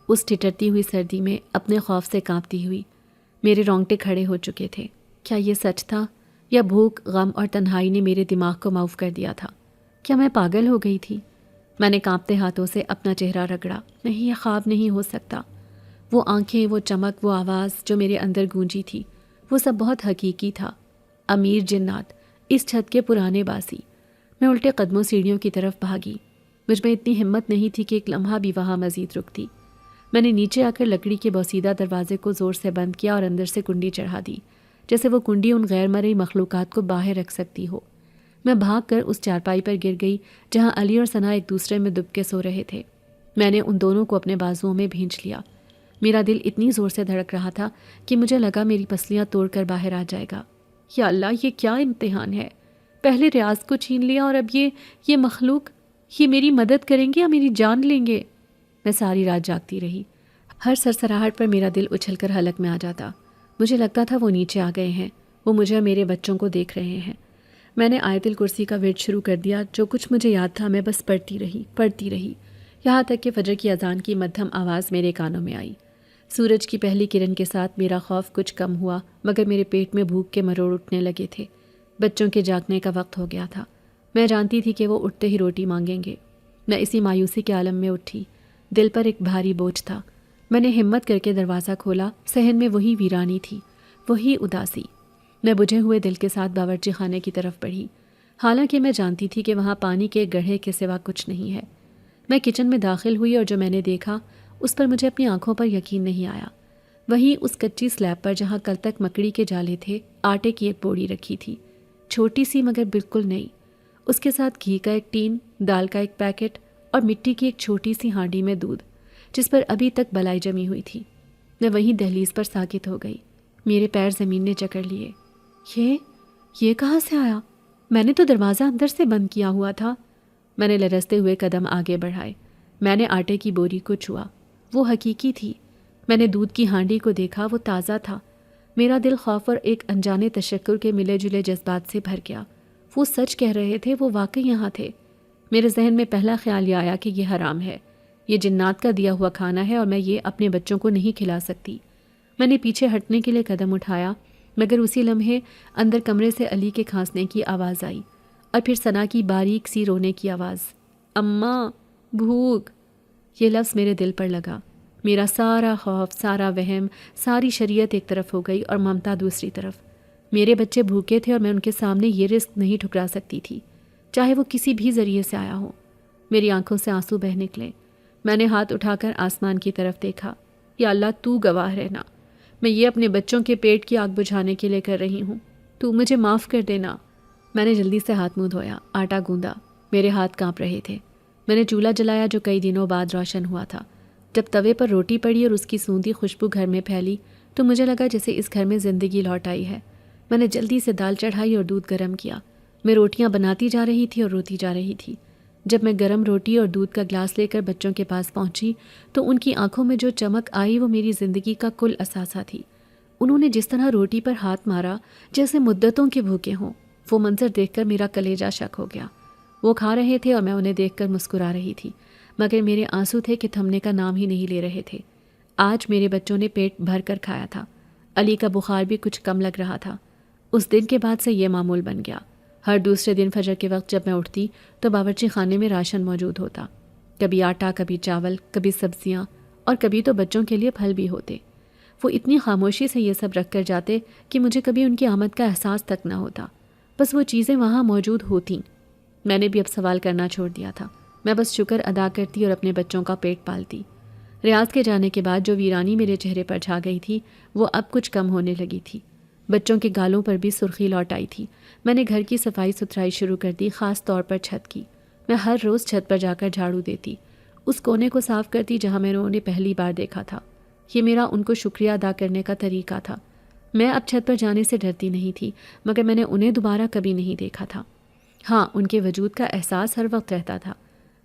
اس ٹھٹرتی ہوئی سردی میں اپنے خوف سے کانپتی ہوئی۔ میرے رونگٹے کھڑے ہو چکے تھے۔ کیا یہ سچ تھا، یا بھوک، غم اور تنہائی نے میرے دماغ کو معاف کر دیا تھا؟ کیا میں پاگل ہو گئی تھی؟ میں نے کانپتے ہاتھوں سے اپنا چہرہ رگڑا، نہیں، یہ خواب نہیں ہو سکتا۔ وہ آنکھیں، وہ چمک، وہ آواز جو میرے اندر گونجی تھی، وہ سب بہت حقیقی تھا۔ امیر جنات، اس چھت کے پرانے باسی۔ میں الٹے قدموں سیڑھیوں کی طرف بھاگی، مجھ میں اتنی ہمت نہیں تھی کہ ایک لمحہ بھی وہاں مزید رکتی۔ میں نے نیچے آ کر لکڑی کے بوسیدہ دروازے کو زور سے بند کیا اور اندر سے کنڈی چڑھا دی، جیسے وہ کنڈی ان غیر مرئی مخلوقات کو باہر رکھ سکتی ہو۔ میں بھاگ کر اس چارپائی پر گر گئی جہاں علی اور ثنا ایک دوسرے میں دب کے سو رہے تھے۔ میں نے ان دونوں کو اپنے بازوؤں میں بھینچ لیا۔ میرا دل اتنی زور سے دھڑک رہا تھا کہ مجھے لگا میری پسلیاں توڑ کر باہر آ جائے گا۔ یا اللہ، یہ کیا امتحان ہے؟ پہلے ریاض کو چھین لیا اور اب یہ مخلوق، یہ میری مدد کریں گے یا میری جان لیں گے؟ میں ساری رات جاگتی رہی، ہر سرسراہٹ پر میرا دل اچھل کر حلق میں آ جاتا۔ مجھے لگتا تھا وہ نیچے آ گئے ہیں، وہ مجھے اور میرے بچوں کو دیکھ رہے ہیں۔ میں نے آیت الکرسی کا ورد شروع کر دیا، جو کچھ مجھے یاد تھا میں بس پڑھتی رہی، یہاں تک کہ فجر کی اذان کی مدھم آواز میرے کانوں میں آئی۔ سورج کی پہلی کرن کے ساتھ میرا خوف کچھ کم ہوا، مگر میرے پیٹ میں بھوک کے مروڑ اٹھنے لگے تھے۔ بچوں کے جاگنے کا وقت ہو گیا تھا، میں جانتی تھی کہ وہ اٹھتے ہی روٹی مانگیں گے۔ میں اسی مایوسی کے عالم میں اٹھی، دل پر ایک بھاری بوجھ تھا۔ میں نے ہمت کر کے دروازہ کھولا، صحن میں وہی ویرانی تھی، وہی اداسی۔ میں بجھے ہوئے دل کے ساتھ باورچی خانے کی طرف بڑھی، حالانکہ میں جانتی تھی کہ وہاں پانی کے گڑھے کے سوا کچھ نہیں ہے۔ میں کچن میں داخل ہوئی اور جو میں نے دیکھا اس پر مجھے اپنی آنکھوں پر یقین نہیں آیا۔ وہیں اس کچی سلیب پر جہاں کل تک مکڑی کے جالے تھے، آٹے کی ایک بوری رکھی تھی، چھوٹی سی مگر بالکل نئی۔ اس کے ساتھ گھی کا ایک ٹین، دال کا ایک پیکٹ اور مٹی کی ایک چھوٹی سی ہانڈی میں دودھ۔ جس پر ابھی تک بلائی جمی ہوئی تھی۔ میں وہیں دہلیز پر ساکت ہو گئی۔ میرے پیر زمین نے جکڑ لیے۔ یہ کہاں سے آیا؟ میں نے تو دروازہ اندر سے بند کیا ہوا تھا۔ میں نے لرزتے ہوئے قدم آگے بڑھائے۔ میں نے آٹے کی بوری کو چھوا۔ وہ حقیقی تھی۔ میں نے دودھ کی ہانڈی کو دیکھا، وہ تازہ تھا۔ میرا دل خوف اور ایک انجانے تشکر کے ملے جلے جذبات سے بھر گیا۔ وہ سچ کہہ رہے تھے، وہ واقعی یہاں تھے۔ میرے ذہن میں پہلا خیال یہ آیا کہ یہ حرام ہے، یہ جنات کا دیا ہوا کھانا ہے اور میں یہ اپنے بچوں کو نہیں کھلا سکتی۔ میں نے پیچھے ہٹنے کے لیے قدم اٹھایا، مگر اسی لمحے اندر کمرے سے علی کے کھانسنے کی آواز آئی اور پھر ثنا کی باریک سی رونے کی آواز۔ اماں، بھوک! یہ لفظ میرے دل پر لگا۔ میرا سارا خوف، سارا وہم، ساری شریعت ایک طرف ہو گئی اور ممتا دوسری طرف۔ میرے بچے بھوکے تھے اور میں ان کے سامنے یہ رزق نہیں ٹھکرا سکتی تھی، چاہے وہ کسی بھی ذریعے سے آیا ہو۔ میری آنکھوں سے آنسو بہہ نکلے۔ میں نے ہاتھ اٹھا کر آسمان کی طرف دیکھا۔ یا اللہ، تو گواہ رہنا، میں یہ اپنے بچوں کے پیٹ کی آگ بجھانے کے لیے کر رہی ہوں، تو مجھے معاف کر دینا۔ میں نے جلدی سے ہاتھ منہ دھویا، آٹا گوندا، میرے ہاتھ کانپ رہے تھے۔ میں نے چولہا جلایا جو کئی دنوں بعد روشن ہوا تھا۔ جب توے پر روٹی پڑی اور اس کی سوندھی خوشبو گھر میں پھیلی تو مجھے لگا جیسے اس گھر میں زندگی لوٹ آئی ہے۔ میں نے جلدی سے دال چڑھائی اور دودھ گرم کیا۔ میں روٹیاں بناتی جا رہی تھی اور روتی جا رہی تھی۔ جب میں گرم روٹی اور دودھ کا گلاس لے کر بچوں کے پاس پہنچی تو ان کی آنکھوں میں جو چمک آئی وہ میری زندگی کا کل اثاثہ تھی۔ انہوں نے جس طرح روٹی پر ہاتھ مارا جیسے مدتوں کے بھوکے ہوں، وہ منظر دیکھ کر میرا کلیجہ شک ہو گیا۔ وہ کھا رہے تھے اور میں انہیں دیکھ کر مسکرا رہی تھی، مگر میرے آنسو تھے کہ تھمنے کا نام ہی نہیں لے رہے تھے۔ آج میرے بچوں نے پیٹ بھر کر کھایا تھا۔ علی کا بخار بھی کچھ کم لگ رہا تھا۔ اس دن کے بعد سے یہ معمول بن گیا۔ ہر دوسرے دن فجر کے وقت جب میں اٹھتی تو باورچی خانے میں راشن موجود ہوتا، کبھی آٹا، کبھی چاول، کبھی سبزیاں اور کبھی تو بچوں کے لیے پھل بھی ہوتے۔ وہ اتنی خاموشی سے یہ سب رکھ کر جاتے کہ مجھے کبھی ان کی آمد کا احساس تک نہ ہوتا، بس وہ چیزیں وہاں موجود ہوتیں۔ میں نے بھی اب سوال کرنا چھوڑ دیا تھا۔ میں بس شکر ادا کرتی اور اپنے بچوں کا پیٹ پالتی۔ ریاض کے جانے کے بعد جو ویرانی میرے چہرے پر چھا گئی تھی وہ اب کچھ کم ہونے لگی تھی۔ بچوں کے گالوں پر بھی سرخی لوٹ آئی تھی۔ میں نے گھر کی صفائی ستھرائی شروع کر دی، خاص طور پر چھت کی۔ میں ہر روز چھت پر جا کر جھاڑو دیتی، اس کونے کو صاف کرتی جہاں میں نے انہیں پہلی بار دیکھا تھا۔ یہ میرا ان کو شکریہ ادا کرنے کا طریقہ تھا۔ میں اب چھت پر جانے سے ڈرتی نہیں تھی، مگر میں نے انہیں دوبارہ کبھی نہیں دیکھا تھا۔ ہاں، ان کے وجود کا احساس ہر وقت رہتا تھا،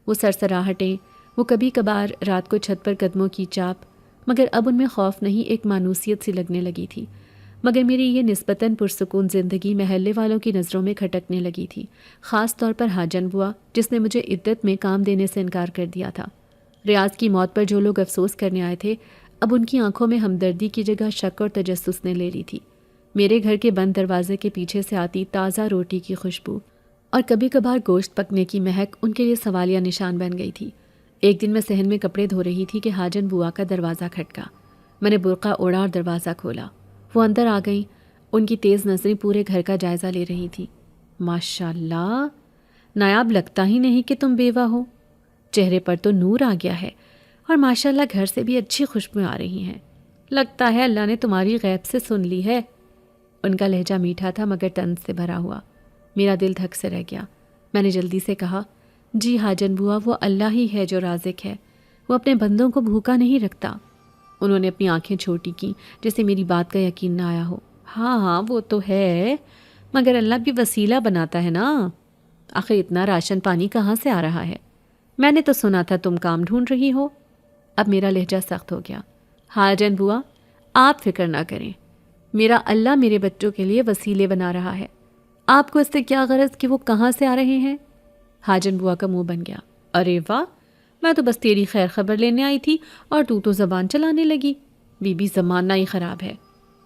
وہ سرسراہٹیں، وہ کبھی کبھار رات کو چھت پر قدموں کی چاپ، مگر اب ان میں خوف نہیں، ایک مانوسیت سی لگنے لگی تھی۔ مگر میری یہ نسبتاً پرسکون زندگی محلے والوں کی نظروں میں کھٹکنے لگی تھی، خاص طور پر حاجن بوا جس نے مجھے عدت میں کام دینے سے انکار کر دیا تھا۔ ریاض کی موت پر جو لوگ افسوس کرنے آئے تھے اب ان کی آنکھوں میں ہمدردی کی جگہ شک اور تجسس نے لے لی تھی۔ میرے گھر کے بند دروازے کے پیچھے سے آتی تازہ روٹی کی خوشبو اور کبھی کبھار گوشت پکنے کی مہک ان کے لیے سوالیہ نشان بن گئی تھی۔ ایک دن میں صحن میں کپڑے دھو رہی تھی کہ حاجن بوا کا دروازہ کھٹکا۔ میں نے برقع اوڑھا اور دروازہ کھولا۔ وہ اندر آ گئیں۔ ان کی تیز نظریں پورے گھر کا جائزہ لے رہی تھی۔ ماشاءاللہ، نایاب لگتا ہی نہیں کہ تم بیوہ ہو، چہرے پر تو نور آ گیا ہے اور ماشاءاللہ گھر سے بھی اچھی خوشبویں آ رہی ہیں۔ لگتا ہے اللہ نے تمہاری غیب سے سن لی ہے۔ ان کا لہجہ میٹھا تھا مگر طنز سے بھرا ہوا۔ میرا دل دھک سے رہ گیا۔ میں نے جلدی سے کہا، جی حاجن بوا، وہ اللہ ہی ہے جو رازق ہے، وہ اپنے بندوں کو بھوکا نہیں رکھتا۔ انہوں نے اپنی آنکھیں چھوٹی کیں جیسے میری بات کا یقین نہ آیا ہو۔ ہاں وہ تو ہے، مگر اللہ بھی وسیلہ بناتا ہے نا۔ آخر اتنا راشن پانی کہاں سے آ رہا ہے؟ میں نے تو سنا تھا تم کام ڈھونڈ رہی ہو۔ اب میرا لہجہ سخت ہو گیا۔ حاجن بوا، آپ فکر نہ کریں، میرا اللہ میرے بچوں کے لیے وسیلے بنا رہا ہے۔ آپ کو اس سے کیا غرض کہ وہ کہاں سے آ رہے ہیں؟ حاجن بوا کا منہ بن گیا۔ ارے واہ، میں تو بس تیری خیر خبر لینے آئی تھی اور تو زبان چلانے لگی۔ بی بی زمانہ ہی خراب ہے،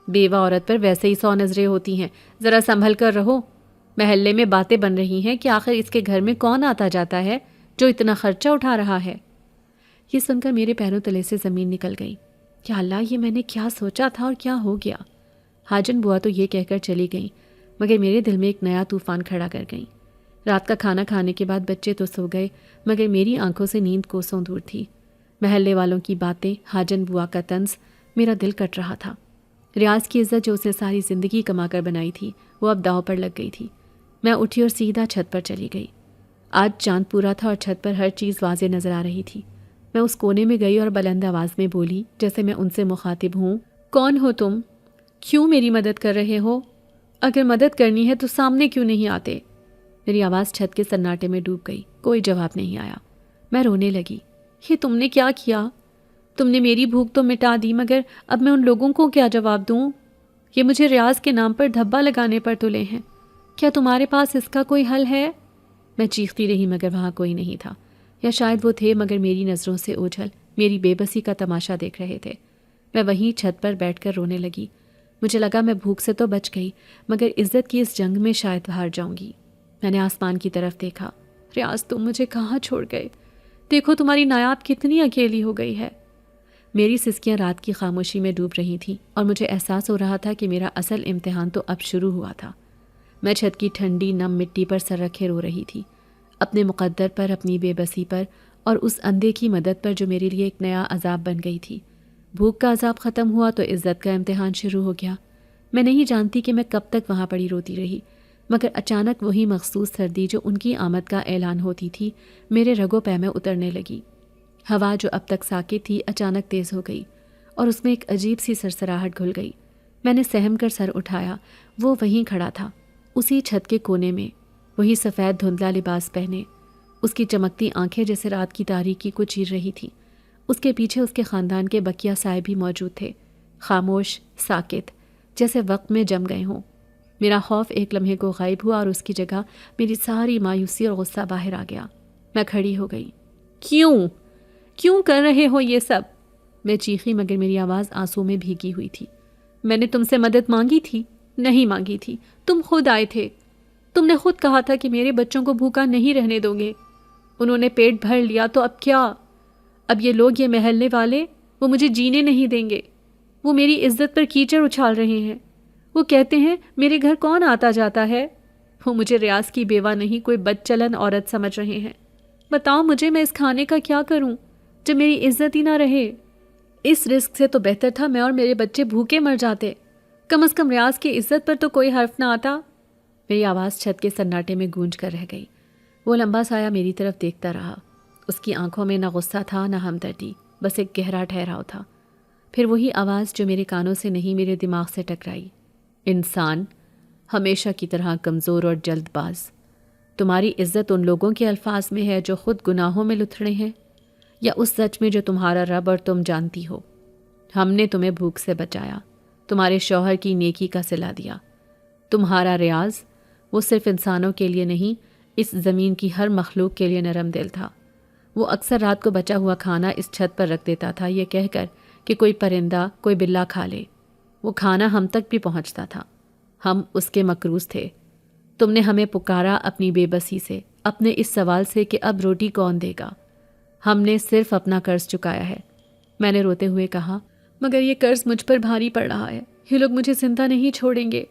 بیوہ عورت پر ویسے ہی 100 نظریں ہوتی ہیں، ذرا سنبھل کر رہو۔ محلے میں باتیں بن رہی ہیں کہ آخر اس کے گھر میں کون آتا جاتا ہے جو اتنا خرچہ اٹھا رہا ہے۔ یہ سن کر میرے پیروں تلے سے زمین نکل گئی۔ یا اللہ، یہ میں نے کیا سوچا تھا اور کیا ہو گیا؟ حاجن بوا تو یہ کہہ کر چلی گئیں، مگر میرے دل میں ایک نیا طوفان کھڑا کر گئیں۔ رات کا کھانا کھانے کے بعد بچے تو سو گئے، مگر میری آنکھوں سے نیند کوسوں دور تھی۔ محلے والوں کی باتیں، حاجن بوا کا طنز، میرا دل کٹ رہا تھا۔ ریاض کی عزت جو اس نے ساری زندگی کما کر بنائی تھی وہ اب داؤ پر لگ گئی تھی۔ میں اٹھی اور سیدھا چھت پر چلی گئی۔ آج چاند پورا تھا اور چھت پر ہر چیز واضح نظر آ رہی تھی۔ میں اس کونے میں گئی اور بلند آواز میں بولی جیسے میں ان سے مخاطب ہوں، کون ہو تم؟ کیوں میری مدد کر رہے ہو؟ اگر مدد کرنی ہے تو سامنے کیوں نہیں آتے؟ میری آواز چھت کے سناٹے میں ڈوب گئی، کوئی جواب نہیں آیا۔ میں رونے لگی، یہ تم نے کیا کیا؟ تم نے میری بھوک تو مٹا دی، مگر اب میں ان لوگوں کو کیا جواب دوں؟ یہ مجھے ریاض کے نام پر دھبا لگانے پر تلے ہیں۔ کیا تمہارے پاس اس کا کوئی حل ہے؟ میں چیختی رہی مگر وہاں کوئی نہیں تھا، یا شاید وہ تھے مگر میری نظروں سے اوجھل میری بے بسی کا تماشا دیکھ رہے تھے۔ میں وہیں چھت پر بیٹھ کر رونے لگی۔ مجھے لگا میں بھوک سے تو بچ گئی مگر عزت کی اس جنگ میں شاید ہار جاؤں گی۔ میں نے آسمان کی طرف دیکھا۔ ریاض تم مجھے کہاں چھوڑ گئے؟ دیکھو تمہاری نایاب کتنی اکیلی ہو گئی ہے۔ میری سسکیاں رات کی خاموشی میں ڈوب رہی تھیں اور مجھے احساس ہو رہا تھا کہ میرا اصل امتحان تو اب شروع ہوا تھا۔ میں چھت کی ٹھنڈی نم مٹی پر سر رکھے رو رہی تھی، اپنے مقدر پر، اپنی بے بسی پر اور اس اندھے کی مدد پر جو میرے لیے ایک نیا عذاب بن گئی تھی۔ بھوک کا عذاب ختم ہوا تو عزت کا امتحان شروع ہو گیا۔ میں نہیں جانتی کہ میں کب تک وہاں پڑی روتی رہی، مگر اچانک وہی مخصوص سردی جو ان کی آمد کا اعلان ہوتی تھی میرے رگو پے میں اترنے لگی۔ ہوا جو اب تک ساکت تھی اچانک تیز ہو گئی اور اس میں ایک عجیب سی سرسراہٹ گھل گئی۔ میں نے سہم کر سر اٹھایا، وہ وہیں کھڑا تھا، اسی چھت کے کونے میں، وہی سفید دھندلا لباس پہنے، اس کی چمکتی آنکھیں جیسے رات کی تاریکی کو چیر رہی تھیں۔ اس کے پیچھے اس کے خاندان کے بقیہ سائے بھی موجود تھے، خاموش، ساکت، جیسے وقت میں جم گئے ہوں۔ میرا خوف ایک لمحے کو غائب ہوا اور اس کی جگہ میری ساری مایوسی اور غصہ باہر آ گیا۔ میں کھڑی ہو گئی۔ کیوں کر رہے ہو یہ سب؟ میں چیخی مگر میری آواز آنسو میں بھیگی ہوئی تھی۔ میں نے تم سے مدد مانگی تھی؟ نہیں مانگی تھی، تم خود آئے تھے۔ تم نے خود کہا تھا کہ میرے بچوں کو بھوکا نہیں رہنے دو گے۔ انہوں نے پیٹ بھر لیا تو اب کیا؟ اب یہ لوگ، یہ محلے والے، وہ مجھے جینے نہیں دیں گے۔ وہ میری عزت پر کیچڑ اچھال رہے ہیں۔ وہ کہتے ہیں میرے گھر کون آتا جاتا ہے۔ وہ مجھے ریاض کی بیوہ نہیں، کوئی بد چلن عورت سمجھ رہے ہیں۔ بتاؤ مجھے میں اس کھانے کا کیا کروں جب میری عزت ہی نہ رہے؟ اس رزق سے تو بہتر تھا میں اور میرے بچے بھوکے مر جاتے۔ کم از کم ریاض کی عزت پر تو کوئی حرف نہ آتا۔ میری آواز چھت کے سناٹے میں گونج کر رہ گئی۔ وہ لمبا سایہ میری طرف دیکھتا رہا۔ اس کی آنکھوں میں نہ غصہ تھا نہ ہمدردی، بس ایک گہرا ٹھہراؤ تھا۔ پھر وہی آواز جو میرے کانوں سے نہیں میرے دماغ سے ٹکرائی، انسان ہمیشہ کی طرح کمزور اور جلد باز۔ تمہاری عزت ان لوگوں کے الفاظ میں ہے جو خود گناہوں میں لتھڑے ہیں، یا اس سچ میں جو تمہارا رب اور تم جانتی ہو؟ ہم نے تمہیں بھوک سے بچایا، تمہارے شوہر کی نیکی کا صلہ دیا۔ تمہارا ریاض، وہ صرف انسانوں کے لیے نہیں، اس زمین کی ہر مخلوق کے لیے نرم دل تھا۔ وہ اکثر رات کو بچا ہوا کھانا اس چھت پر رکھ دیتا تھا، یہ کہہ کر کہ کوئی پرندہ، کوئی بلہ کھا لے۔ وہ کھانا ہم تک بھی پہنچتا تھا، ہم اس کے مقروض تھے۔ تم نے ہمیں پکارا اپنی بے بسی سے، اپنے اس سوال سے کہ اب روٹی کون دے گا۔ ہم نے صرف اپنا قرض چکایا ہے۔ میں نے روتے ہوئے کہا، مگر یہ قرض مجھ پر بھاری پڑ رہا ہے، یہ لوگ مجھے زندہ نہیں چھوڑیں گے۔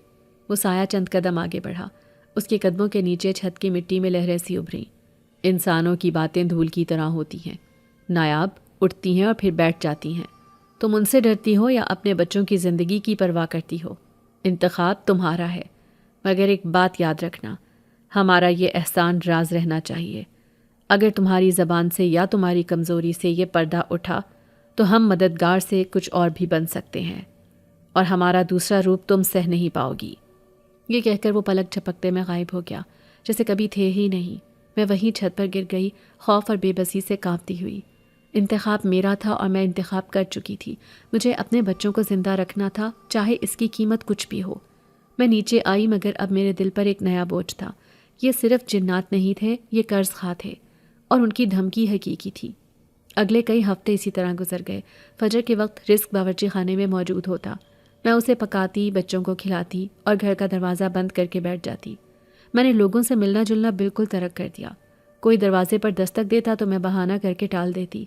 وہ سایہ چند قدم آگے بڑھا، اس کے قدموں کے نیچے چھت کی مٹی میں لہریں سی ابھریں۔ انسانوں کی باتیں دھول کی طرح ہوتی ہیں، نایاب، اٹھتی ہیں اور پھر بیٹھ جاتی ہیں۔ تم ان سے ڈرتی ہو یا اپنے بچوں کی زندگی کی پرواہ کرتی ہو؟ انتخاب تمہارا ہے، مگر ایک بات یاد رکھنا، ہمارا یہ احسان راز رہنا چاہیے۔ اگر تمہاری زبان سے یا تمہاری کمزوری سے یہ پردہ اٹھا تو ہم مددگار سے کچھ اور بھی بن سکتے ہیں، اور ہمارا دوسرا روپ تم سہ نہیں پاؤ گی۔ یہ کہہ کر وہ پلک جھپکتے میں غائب ہو گیا، جیسے کبھی تھے ہی نہیں۔ میں وہیں چھت پر گر گئی، خوف اور بے بسی سے کانپتی ہوئی۔ انتخاب میرا تھا اور میں انتخاب کر چکی تھی۔ مجھے اپنے بچوں کو زندہ رکھنا تھا، چاہے اس کی قیمت کچھ بھی ہو۔ میں نیچے آئی مگر اب میرے دل پر ایک نیا بوجھ تھا۔ یہ صرف جنات نہیں تھے، یہ قرض خواہ تھے، اور ان کی دھمکی حقیقی تھی۔ اگلے کئی ہفتے اسی طرح گزر گئے۔ فجر کے وقت رزق باورچی خانے میں موجود ہوتا، میں اسے پکاتی، بچوں کو کھلاتی اور گھر کا دروازہ بند کر کے بیٹھ جاتی۔ میں نے لوگوں سے ملنا جلنا بالکل ترک کر دیا۔ کوئی دروازے پر دستک دیتا تو میں بہانہ کر کے ٹال دیتی،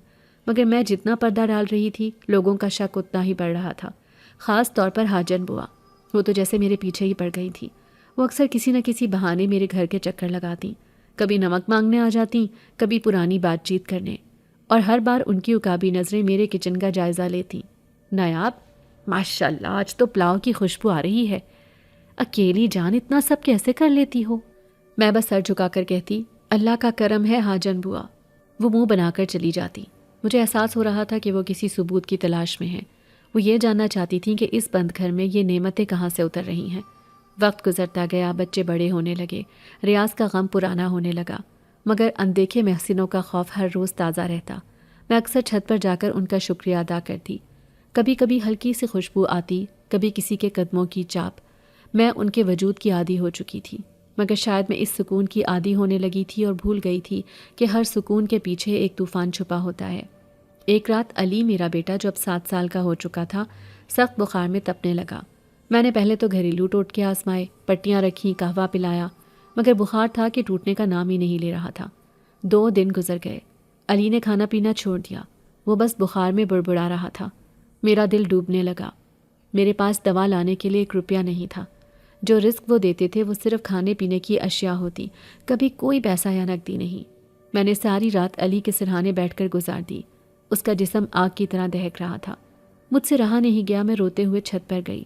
مگر میں جتنا پردہ ڈال رہی تھی لوگوں کا شک اتنا ہی بڑھ رہا تھا، خاص طور پر حاجن بوا۔ وہ تو جیسے میرے پیچھے ہی پڑ گئی تھی۔ وہ اکثر کسی نہ کسی بہانے میرے گھر کے چکر لگاتی، کبھی نمک مانگنے آ جاتی، کبھی پرانی بات چیت کرنے، اور ہر بار ان کی عقابی نظریں میرے کچن کا جائزہ لیتی۔ نایاب، ماشاءاللہ آج تو پلاؤ کی خوشبو آ رہی ہے، اکیلی جان اتنا سب کیسے کر لیتی ہو؟ میں بس سر جھکا کر کہتی، اللہ کا کرم ہے حاجن بوا۔ وہ منہ بنا کر چلی جاتی۔ مجھے احساس ہو رہا تھا کہ وہ کسی ثبوت کی تلاش میں ہیں۔ وہ یہ جاننا چاہتی تھیں کہ اس بند گھر میں یہ نعمتیں کہاں سے اتر رہی ہیں۔ وقت گزرتا گیا، بچے بڑے ہونے لگے، ریاض کا غم پرانا ہونے لگا، مگر اندیکھے محسنوں کا خوف ہر روز تازہ رہتا۔ میں اکثر چھت پر جا کر ان کا شکریہ ادا کرتی۔ کبھی کبھی ہلکی سی خوشبو آتی، کبھی کسی کے قدموں کی چاپ۔ میں ان کے وجود کی عادی ہو چکی تھی، مگر شاید میں اس سکون کی عادی ہونے لگی تھی اور بھول گئی تھی کہ ہر سکون کے پیچھے ایک طوفان چھپا ہوتا ہے۔ ایک رات علی، میرا بیٹا جو اب 7 سال کا ہو چکا تھا، سخت بخار میں تپنے لگا۔ میں نے پہلے تو گھریلو ٹوٹکے آزمائے، پٹیاں رکھیں، قہوہ پلایا، مگر بخار تھا کہ ٹوٹنے کا نام ہی نہیں لے رہا تھا۔ 2 دن گزر گئے، علی نے کھانا پینا چھوڑ دیا، وہ بس بخار میں بڑبڑا رہا تھا۔ میرا دل ڈوبنے لگا۔ میرے پاس دوا لانے کے لیے 1 روپیہ نہیں تھا۔ جو رزق وہ دیتے تھے وہ صرف کھانے پینے کی اشیاء ہوتی، کبھی کوئی پیسہ یا نقدی نہیں۔ میں نے ساری رات علی کے سرہانے بیٹھ کر گزار دی۔ اس کا جسم آگ کی طرح دہک رہا تھا۔ مجھ سے رہا نہیں گیا، میں روتے ہوئے چھت پر گئی۔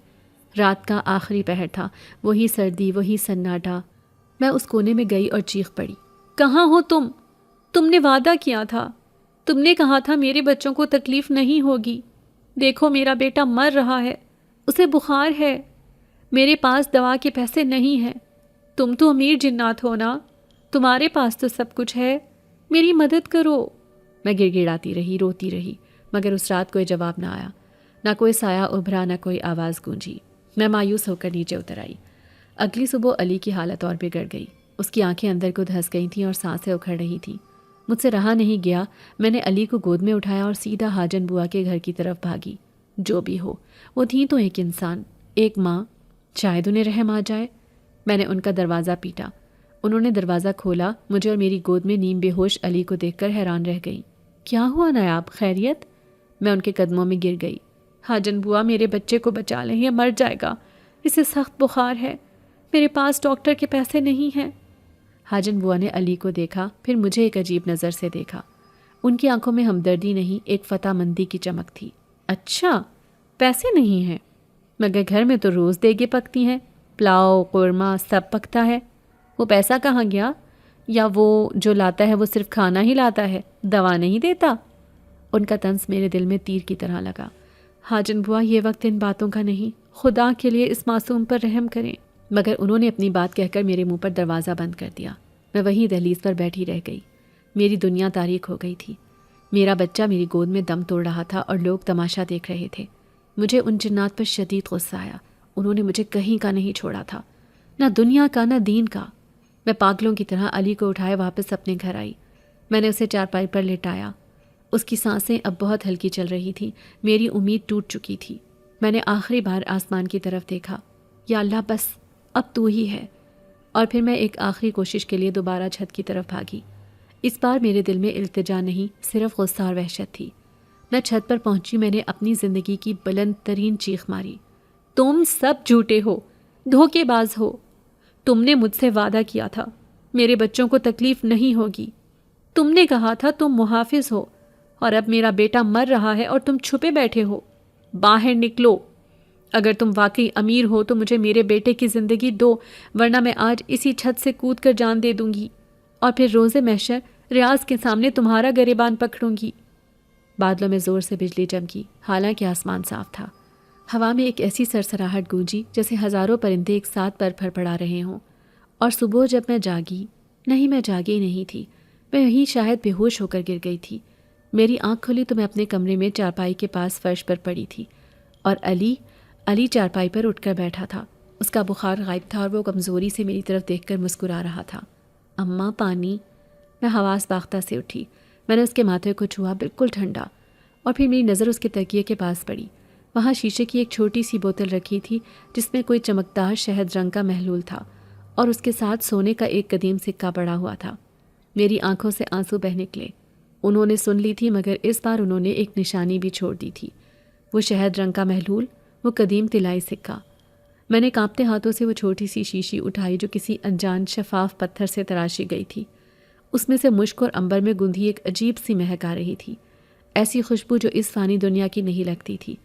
رات کا آخری پہر تھا، وہی سردی، وہی سناٹا۔ میں اس کونے میں گئی اور چیخ پڑی، کہاں ہو تم؟ تم نے وعدہ کیا تھا، تم نے کہا تھا میرے بچوں کو تکلیف نہیں ہوگی۔ دیکھو میرا بیٹا مر رہا ہے، اسے بخار ہے، میرے پاس دوا کے پیسے نہیں ہیں۔ تم تو امیر جنات ہو نا، تمہارے پاس تو سب کچھ ہے، میری مدد کرو۔ میں گڑ گڑاتی رہی، روتی رہی، مگر اس رات کوئی جواب نہ آیا، نہ کوئی سایہ ابھرا، نہ کوئی آواز گونجی۔ میں مایوس ہو کر نیچے اتر آئی۔ اگلی صبح علی کی حالت اور بگڑ گئی۔ اس کی آنکھیں اندر کو دھس گئی تھیں اور سانسیں اکھڑ رہی تھیں۔ مجھ سے رہا نہیں گیا، میں نے علی کو گود میں اٹھایا اور سیدھا حاجن بوا کے گھر کی طرف بھاگی۔ جو بھی ہو، وہ تھیں تو ایک انسان، ایک ماں، شاید انہیں رحم آ جائے۔ میں نے ان کا دروازہ پیٹا۔ انہوں نے دروازہ کھولا۔ مجھے اور میری گود میں نیم بے ہوش علی کو دیکھ کر حیران رہ گئی۔ کیا ہوا نایاب، خیریت؟ میں ان کے قدموں میں گر گئی۔ حاجن بوا، میرے بچے کو بچا لیں، یہ مر جائے گا، اسے سخت بخار ہے، میرے پاس ڈاکٹر کے پیسے نہیں ہیں۔ حاجن بوا نے علی کو دیکھا، پھر مجھے ایک عجیب نظر سے دیکھا۔ ان کی آنکھوں میں ہمدردی نہیں، ایک فتح مندی کی چمک تھی۔ اچھا، پیسے نہیں ہیں، مگر گھر میں تو روز دیگیں پکتی ہیں، پلاؤ، قورمہ سب پکتا ہے، وہ پیسہ کہاں گیا؟ یا وہ جو لاتا ہے وہ صرف کھانا ہی لاتا ہے، دوا نہیں دیتا؟ ان کا طنز میرے دل میں تیر کی طرح لگا۔ حاجن بوا، یہ وقت ان باتوں کا نہیں، خدا کے لیے اس معصوم پر رحم کریں۔ مگر انہوں نے اپنی بات کہہ کر میرے منہ پر دروازہ بند کر دیا۔ میں وہیں دہلیز پر بیٹھی رہ گئی۔ میری دنیا تاریک ہو گئی تھی۔ میرا بچہ میری گود میں دم توڑ رہا تھا اور لوگ تماشا دیکھ رہے تھے۔ مجھے ان جنات پر شدید غصہ آیا۔ انہوں نے مجھے کہیں کا نہیں چھوڑا تھا، نہ دنیا کا نہ دین کا۔ میں پاگلوں کی طرح علی کو اٹھائے واپس اپنے گھر آئی۔ میں نے اسے چارپائی پر لٹایا۔ اس کی سانسیں اب بہت ہلکی چل رہی تھیں۔ میری امید ٹوٹ چکی تھی۔ میں نے آخری بار آسمان کی طرف دیکھا۔ یا اللہ، بس اب تو ہی ہے۔ اور پھر میں ایک آخری کوشش کے لیے دوبارہ چھت کی طرف بھاگی۔ اس بار میرے دل میں التجا نہیں، صرف غصہ اور وحشت تھی۔ میں چھت پر پہنچی، میں نے اپنی زندگی کی بلند ترین چیخ ماری، تم سب جھوٹے ہو، دھوکے باز ہو۔ تم نے مجھ سے وعدہ کیا تھا میرے بچوں کو تکلیف نہیں ہوگی، تم نے کہا تھا تم محافظ ہو، اور اب میرا بیٹا مر رہا ہے اور تم چھپے بیٹھے ہو۔ باہر نکلو، اگر تم واقعی امیر ہو تو مجھے میرے بیٹے کی زندگی دو، ورنہ میں آج اسی چھت سے کود کر جان دے دوں گی، اور پھر روز محشر ریاض کے سامنے تمہارا گریبان پکڑوں گی۔ بادلوں میں زور سے بجلی چمکی، حالانکہ آسمان صاف تھا۔ ہوا میں ایک ایسی سرسراہٹ گونجی جیسے ہزاروں پرندے ایک ساتھ پر پھڑپڑا رہے ہوں۔ اور صبح جب میں جاگی، نہیں، میں جاگی نہیں تھی، میں یہیں شاید بے ہوش ہو کر گر گئی تھی۔ میری آنکھ کھلی تو میں اپنے کمرے میں چارپائی کے پاس فرش پر پڑی تھی، اور علی چارپائی پر اٹھ کر بیٹھا تھا۔ اس کا بخار غائب تھا اور وہ کمزوری سے میری طرف دیکھ کر مسکرا رہا تھا۔ اماں، پانی؟ میں حواس باختہ سے اٹھی۔ میں نے اس کے ماتھے کو چھوا، بالکل ٹھنڈا، اور پھر میری نظر اس کے تکیے کے پاس پڑی۔ وہاں شیشے کی ایک چھوٹی سی بوتل رکھی تھی جس میں کوئی چمکدار شہد رنگ کا محلول تھا، اور اس کے ساتھ سونے کا ایک قدیم سکہ پڑا ہوا تھا۔ میری آنکھوں سے آنسو بہہ نکلے۔ انہوں نے سن لی تھی، مگر اس بار انہوں نے ایک نشانی بھی چھوڑ دی تھی۔ وہ شہد رنگ کا محلول، وہ قدیم طلائی سکہ۔ میں نے کانپتے ہاتھوں سے وہ چھوٹی سی شیشی اٹھائی جو کسی انجان شفاف پتھر سے تراشی گئی تھی۔ اس میں سے مشک اور عنبر میں گندھی ایک عجیب سی مہک آ رہی تھی، ایسی خوشبو جو اس فانی دنیا کی نہیں لگتی تھی،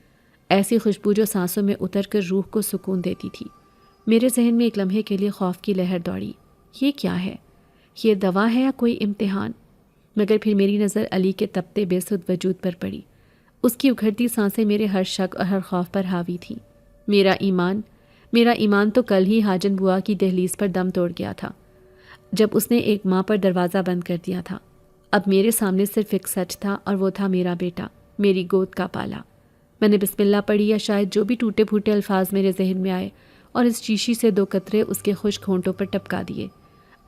ایسی خوشبو جو سانسوں میں اتر کر روح کو سکون دیتی تھی۔ میرے ذہن میں ایک لمحے کے لیے خوف کی لہر دوڑی۔ یہ کیا ہے؟ یہ دوا ہے یا کوئی امتحان؟ مگر پھر میری نظر علی کے تپتے بے سدھ وجود پر پڑی۔ اس کی اکھڑتی سانسیں میرے ہر شک اور ہر خوف پر حاوی تھیں۔ میرا ایمان تو کل ہی حاجن بوا کی دہلیز پر دم توڑ گیا تھا، جب اس نے ایک ماں پر دروازہ بند کر دیا تھا۔ اب میرے سامنے صرف ایک سچ تھا، اور وہ تھا میرا بیٹا، میری گود کا پالا۔ میں نے بسم اللہ پڑھی، یا شاید جو بھی ٹوٹے پھوٹے الفاظ میرے ذہن میں آئے، اور اس شیشی سے 2 قطرے اس کے خشک ہونٹوں پر ٹپکا دیے۔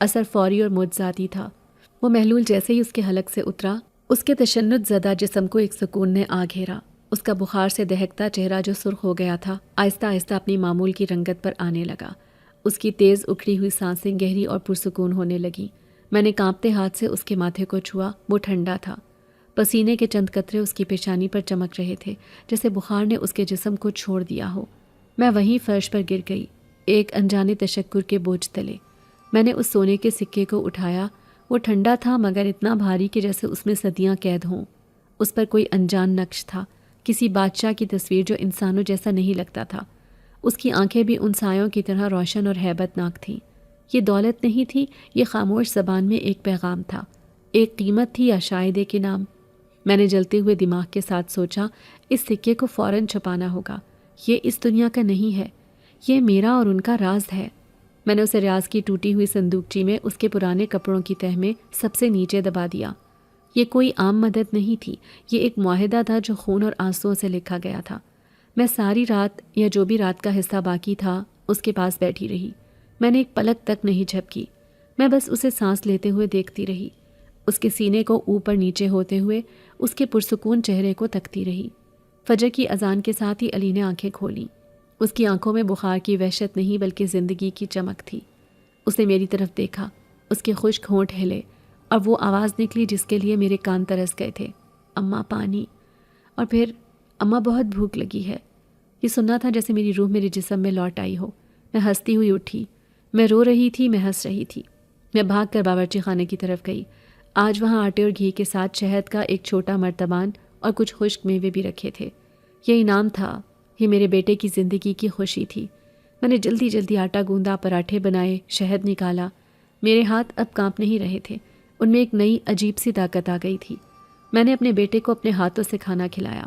اثر فوری اور معجزاتی تھا۔ وہ محلول جیسے ہی اس کے حلق سے اترا، اس کے تشنج زدہ جسم کو ایک سکون نے آ گھیرا۔ اس کا بخار سے دہکتا چہرہ جو سرخ ہو گیا تھا، آہستہ آہستہ اپنی معمول کی رنگت پر آنے لگا۔ اس کی تیز اکھڑی ہوئی سانسیں گہری اور پرسکون ہونے لگیں۔ میں نے کانپتے ہاتھ سے اس کے ماتھے کو چھوا، وہ ٹھنڈا تھا۔ پسینے کے چند قطرے اس کی پیشانی پر چمک رہے تھے، جیسے بخار نے اس کے جسم کو چھوڑ دیا ہو۔ میں وہیں فرش پر گر گئی، ایک انجانے تشکر کے بوجھ تلے۔ میں نے اس سونے کے سکے کو اٹھایا۔ وہ ٹھنڈا تھا، مگر اتنا بھاری کہ جیسے اس میں صدیاں قید ہوں۔ اس پر کوئی انجان نقش تھا، کسی بادشاہ کی تصویر جو انسانوں جیسا نہیں لگتا تھا۔ اس کی آنکھیں بھی ان سایوں کی طرح روشن اور ہیبت ناک تھیں۔ یہ دولت نہیں تھی، یہ خاموش زبان میں ایک پیغام تھا، ایک قیمت تھی یا شاید ایک انعام۔ میں نے جلتے ہوئے دماغ کے ساتھ سوچا، اس سکے کو فوراً چھپانا ہوگا۔ یہ اس دنیا کا نہیں ہے، یہ میرا اور ان کا راز ہے۔ میں نے اسے ریاض کی ٹوٹی ہوئی صندوقچی میں اس کے پرانے کپڑوں کی تہہ میں سب سے نیچے دبا دیا۔ یہ کوئی عام مدد نہیں تھی، یہ ایک معاہدہ تھا جو خون اور آنسوؤں سے لکھا گیا تھا۔ میں ساری رات، یا جو بھی رات کا حصہ باقی تھا، اس کے پاس بیٹھی رہی۔ میں نے ایک پلک تک نہیں جھپکی، میں بس اسے سانس لیتے ہوئے دیکھتی رہی، اس کے سینے کو اوپر نیچے ہوتے ہوئے، اس کے پرسکون چہرے کو تکتی رہی۔ فجر کی اذان کے ساتھ ہی علی نے آنکھیں کھولیں۔ اس کی آنکھوں میں بخار کی وحشت نہیں بلکہ زندگی کی چمک تھی۔ اس نے میری طرف دیکھا، اس کے خشک ہونٹ ہلے، اور وہ آواز نکلی جس کے لیے میرے کان ترس گئے تھے، اماں پانی۔ اور پھر، اماں بہت بھوک لگی ہے۔ یہ سننا تھا جیسے میری روح میرے جسم میں لوٹ آئی ہو۔ میں ہنستی ہوئی اٹھی، میں رو رہی تھی، میں ہنس رہی تھی۔ میں بھاگ کر باورچی خانے کی طرف گئی۔ آج وہاں آٹے اور گھی کے ساتھ شہد کا ایک چھوٹا مرتبان اور کچھ خشک میوے بھی رکھے تھے۔ یہ انعام تھا، یہ میرے بیٹے کی زندگی کی خوشی تھی۔ میں نے جلدی جلدی آٹا گوندا، پراٹھے بنائے، شہد نکالا۔ میرے ہاتھ اب کانپ نہیں رہے تھے، ان میں ایک نئی عجیب سی طاقت آ گئی تھی۔ میں نے اپنے بیٹے کو اپنے ہاتھوں سے کھانا کھلایا۔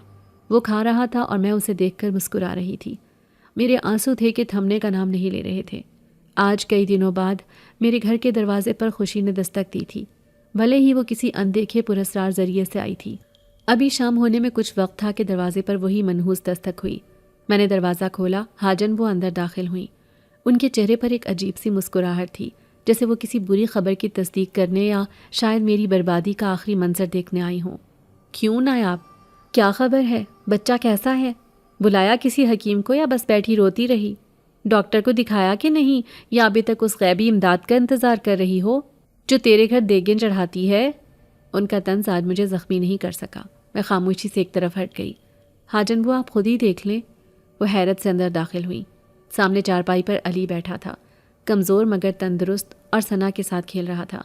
وہ کھا رہا تھا اور میں اسے دیکھ کر مسکرا رہی تھی۔ میرے آنسو تھے کہ تھمنے کا نام نہیں لے رہے تھے۔ آج کئی دنوں بعد میرے گھر کے دروازے پر خوشی نے دستک دی تھی، بھلے ہی وہ کسی اندیکھے پراسرار ذریعے سے آئی تھی۔ ابھی شام ہونے میں کچھ وقت تھا کہ دروازے پر وہی منحوس دستک ہوئی۔ میں نے دروازہ کھولا، حاجن وہ اندر داخل ہوئیں۔ ان کے چہرے پر ایک عجیب سی مسکراہٹ تھی، جیسے وہ کسی بری خبر کی تصدیق کرنے یا شاید میری بربادی کا آخری منظر دیکھنے آئی ہوں۔ کیوں نایاب، کیا خبر ہے؟ بچہ کیسا ہے؟ بلایا کسی حکیم کو یا بس بیٹھی روتی رہی؟ ڈاکٹر کو دکھایا کہ نہیں، یا ابھی تک اس غیبی امداد کا انتظار کر رہی ہو جو تیرے گھر دیگیں چڑھاتی ہے؟ ان کا طنز آج مجھے زخمی نہیں کر سکا۔ میں خاموشی سے ایک طرف ہٹ گئی۔ حاجن وہ آپ خود ہی دیکھ لیں۔ وہ حیرت سے اندر داخل ہوئی۔ سامنے چارپائی پر علی بیٹھا تھا، کمزور مگر تندرست، اور ثنا کے ساتھ کھیل رہا تھا۔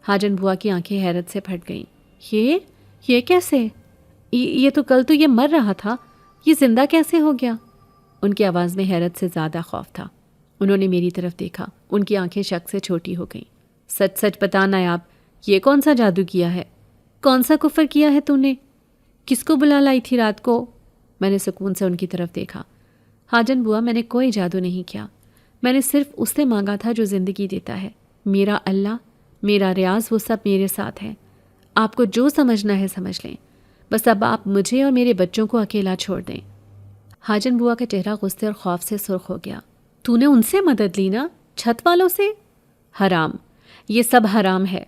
حاجن بوا کی آنکھیں حیرت سے پھٹ گئیں۔ یہ کیسے؟ یہ تو کل تو یہ مر رہا تھا، یہ زندہ کیسے ہو گیا؟ ان کی آواز میں حیرت سے زیادہ خوف تھا۔ انہوں نے میری طرف دیکھا، ان کی آنکھیں شک سے چھوٹی ہو گئیں۔ سچ سچ بتا نایاب، یہ کون سا جادو کیا ہے؟ کون سا کفر کیا ہے تو نے؟ کس کو بلا لائی تھی رات کو؟ میں نے سکون سے ان کی طرف دیکھا۔ حاجن بوا، میں نے کوئی جادو نہیں کیا، میں نے صرف اس سے مانگا تھا جو زندگی دیتا ہے، میرا اللہ، میرا ریاض، وہ سب میرے ساتھ ہے۔ آپ کو جو سمجھنا ہے سمجھ لیں، بس اب آپ مجھے اور میرے بچوں کو اکیلا چھوڑ دیں۔ حاجن بوا کا چہرہ غصے اور خوف سے سرخ ہو گیا۔ تو نے ان سے مدد لی نا، چھت والوں سے؟ حرام، یہ سب حرام ہے،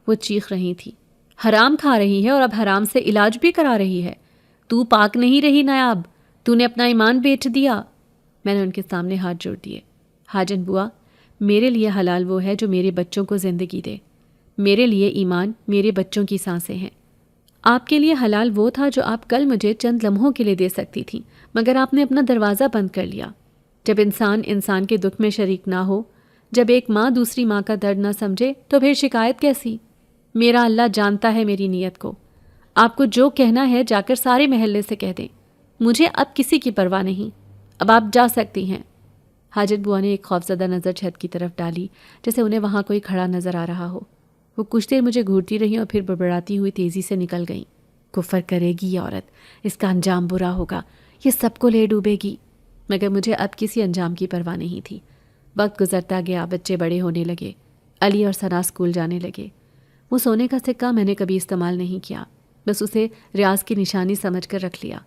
وہ چیخ رہی تھی۔ حرام کھا رہی ہے اور اب حرام سے علاج بھی کرا رہی ہے۔ تو پاک نہیں رہی نایاب، تو نے اپنا ایمان بیچ دیا۔ میں نے ان کے سامنے ہاتھ جوڑ دیے۔ حاجن بوا، میرے لیے حلال وہ ہے جو میرے بچوں کو زندگی دے، میرے لیے ایمان میرے بچوں کی سانسیں ہیں۔ آپ کے لیے حلال وہ تھا جو آپ کل مجھے چند لمحوں کے لیے دے سکتی تھیں، مگر آپ نے اپنا دروازہ بند کر لیا۔ جب انسان انسان کے دکھ میں شریک نہ ہو، جب ایک ماں دوسری ماں کا درد نہ سمجھے، تو پھر شکایت کیسی؟ میرا اللہ جانتا ہے میری نیت کو۔ آپ کو جو کہنا ہے جا کر سارے محلے سے کہہ دیں، مجھے اب کسی کی پرواہ نہیں، اب آپ جا سکتی ہیں۔ حاجن بوا نے ایک خوفزدہ نظر چھت کی طرف ڈالی، جیسے انہیں وہاں کوئی کھڑا نظر آ رہا ہو۔ وہ کچھ دیر مجھے گھورتی رہی اور پھر بڑبڑاتی ہوئی تیزی سے نکل گئیں۔ کفر کرے گی یہ عورت، اس کا انجام برا ہوگا، یہ سب کو لے ڈوبے گی۔ مگر مجھے اب کسی انجام کی پرواہ نہیں تھی۔ وقت گزرتا گیا، بچے بڑے ہونے لگے، علی اور ثنا اسکول جانے لگے۔ وہ سونے کا سکہ میں نے کبھی استعمال نہیں کیا، بس اسے ریاض کی نشانی سمجھ کر رکھ لیا۔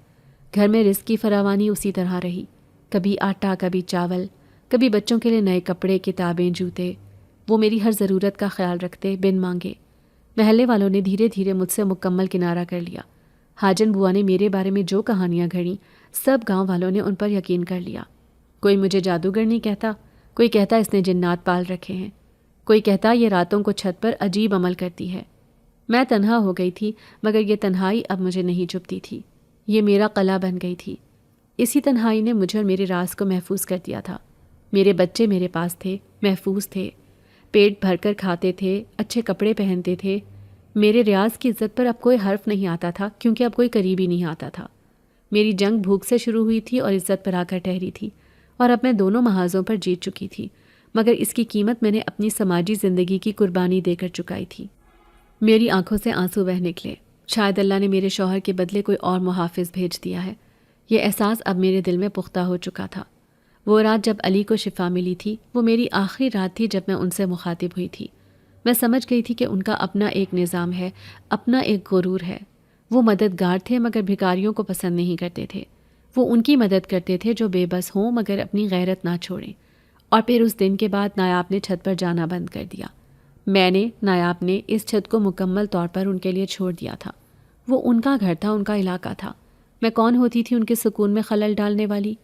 گھر میں رزق کی فراوانی اسی طرح رہی، کبھی آٹا، کبھی چاول، کبھی بچوں کے لیے نئے کپڑے، کتابیں، جوتے۔ وہ میری ہر ضرورت کا خیال رکھتے بن مانگے۔ محلے والوں نے دھیرے دھیرے مجھ سے مکمل کنارہ کر لیا۔ حاجن بوا نے میرے بارے میں جو کہانیاں گھڑیں، سب گاؤں والوں نے ان پر یقین کر لیا۔ کوئی مجھے جادوگر نہیں کہتا، کوئی کہتا اس نے جنات پال رکھے ہیں، کوئی کہتا یہ راتوں کو چھت پر عجیب عمل کرتی ہے۔ میں تنہا ہو گئی تھی، مگر یہ تنہائی اب مجھے نہیں چبھتی تھی، یہ میرا قلعہ بن گئی تھی۔ اسی تنہائی نے مجھے اور میرے راز کو محفوظ کر دیا تھا۔ میرے بچے میرے پاس تھے، محفوظ تھے، پیٹ بھر کر کھاتے تھے، اچھے کپڑے پہنتے تھے۔ میرے ریاض کی عزت پر اب کوئی حرف نہیں آتا تھا، کیونکہ اب کوئی قریب ہی نہیں آتا تھا۔ میری جنگ بھوک سے شروع ہوئی تھی اور عزت پر آ کر ٹھہری تھی، اور اب میں دونوں محاذوں پر جیت چکی تھی، مگر اس کی قیمت میں نے اپنی سماجی زندگی کی قربانی دے کر چکائی تھی۔ میری آنکھوں سے آنسو بہہ نکلے۔ شاید اللہ نے میرے شوہر کے بدلے کوئی اور محافظ بھیج دیا ہے۔ یہ احساس اب میرے دل میں پختہ ہو چکا تھا۔ وہ رات جب علی کو شفا ملی تھی، وہ میری آخری رات تھی جب میں ان سے مخاطب ہوئی تھی۔ میں سمجھ گئی تھی کہ ان کا اپنا ایک نظام ہے، اپنا ایک غرور ہے۔ وہ مددگار تھے مگر بھکاریوں کو پسند نہیں کرتے تھے۔ وہ ان کی مدد کرتے تھے جو بے بس ہوں مگر اپنی غیرت نہ چھوڑیں۔ اور پھر اس دن کے بعد نایاب نے چھت پر جانا بند کر دیا۔ میں نے، نایاب نے اس چھت کو مکمل طور پر ان کے لیے چھوڑ دیا تھا۔ وہ ان کا گھر تھا، ان کا علاقہ تھا۔ میں کون ہوتی تھی ان کے سکون میں خلل ڈالنے والی؟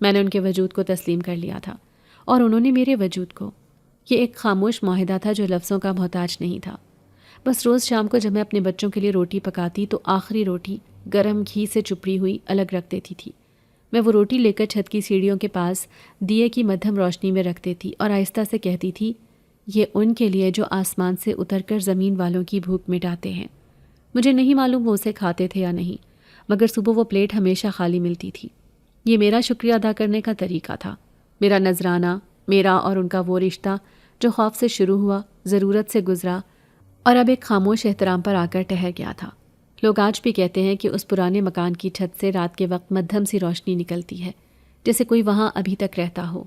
میں نے ان کے وجود کو تسلیم کر لیا تھا اور انہوں نے میرے وجود کو۔ یہ ایک خاموش معاہدہ تھا جو لفظوں کا محتاج نہیں تھا۔ بس روز شام کو جب میں اپنے بچوں کے لیے روٹی پکاتی تو آخری روٹی گرم گھی سے چپڑی ہوئی الگ رکھ دیتی تھی۔ میں وہ روٹی لے کر چھت کی سیڑھیوں کے پاس دیے کی مدھم روشنی میں رکھ دیتی اور آہستہ سے کہتی تھی، یہ ان کے لیے جو آسمان سے اتر کر زمین والوں کی بھوک مٹاتے ہیں۔ مجھے نہیں معلوم وہ اسے کھاتے تھے یا نہیں، مگر صبح وہ پلیٹ ہمیشہ خالی ملتی تھی۔ یہ میرا شکریہ ادا کرنے کا طریقہ تھا، میرا نذرانہ، میرا اور ان کا وہ رشتہ جو خوف سے شروع ہوا، ضرورت سے گزرا اور اب ایک خاموش احترام پر آ کر ٹھہر گیا تھا۔ لوگ آج بھی کہتے ہیں کہ اس پرانے مکان کی چھت سے رات کے وقت مدھم سی روشنی نکلتی ہے، جیسے کوئی وہاں ابھی تک رہتا ہو۔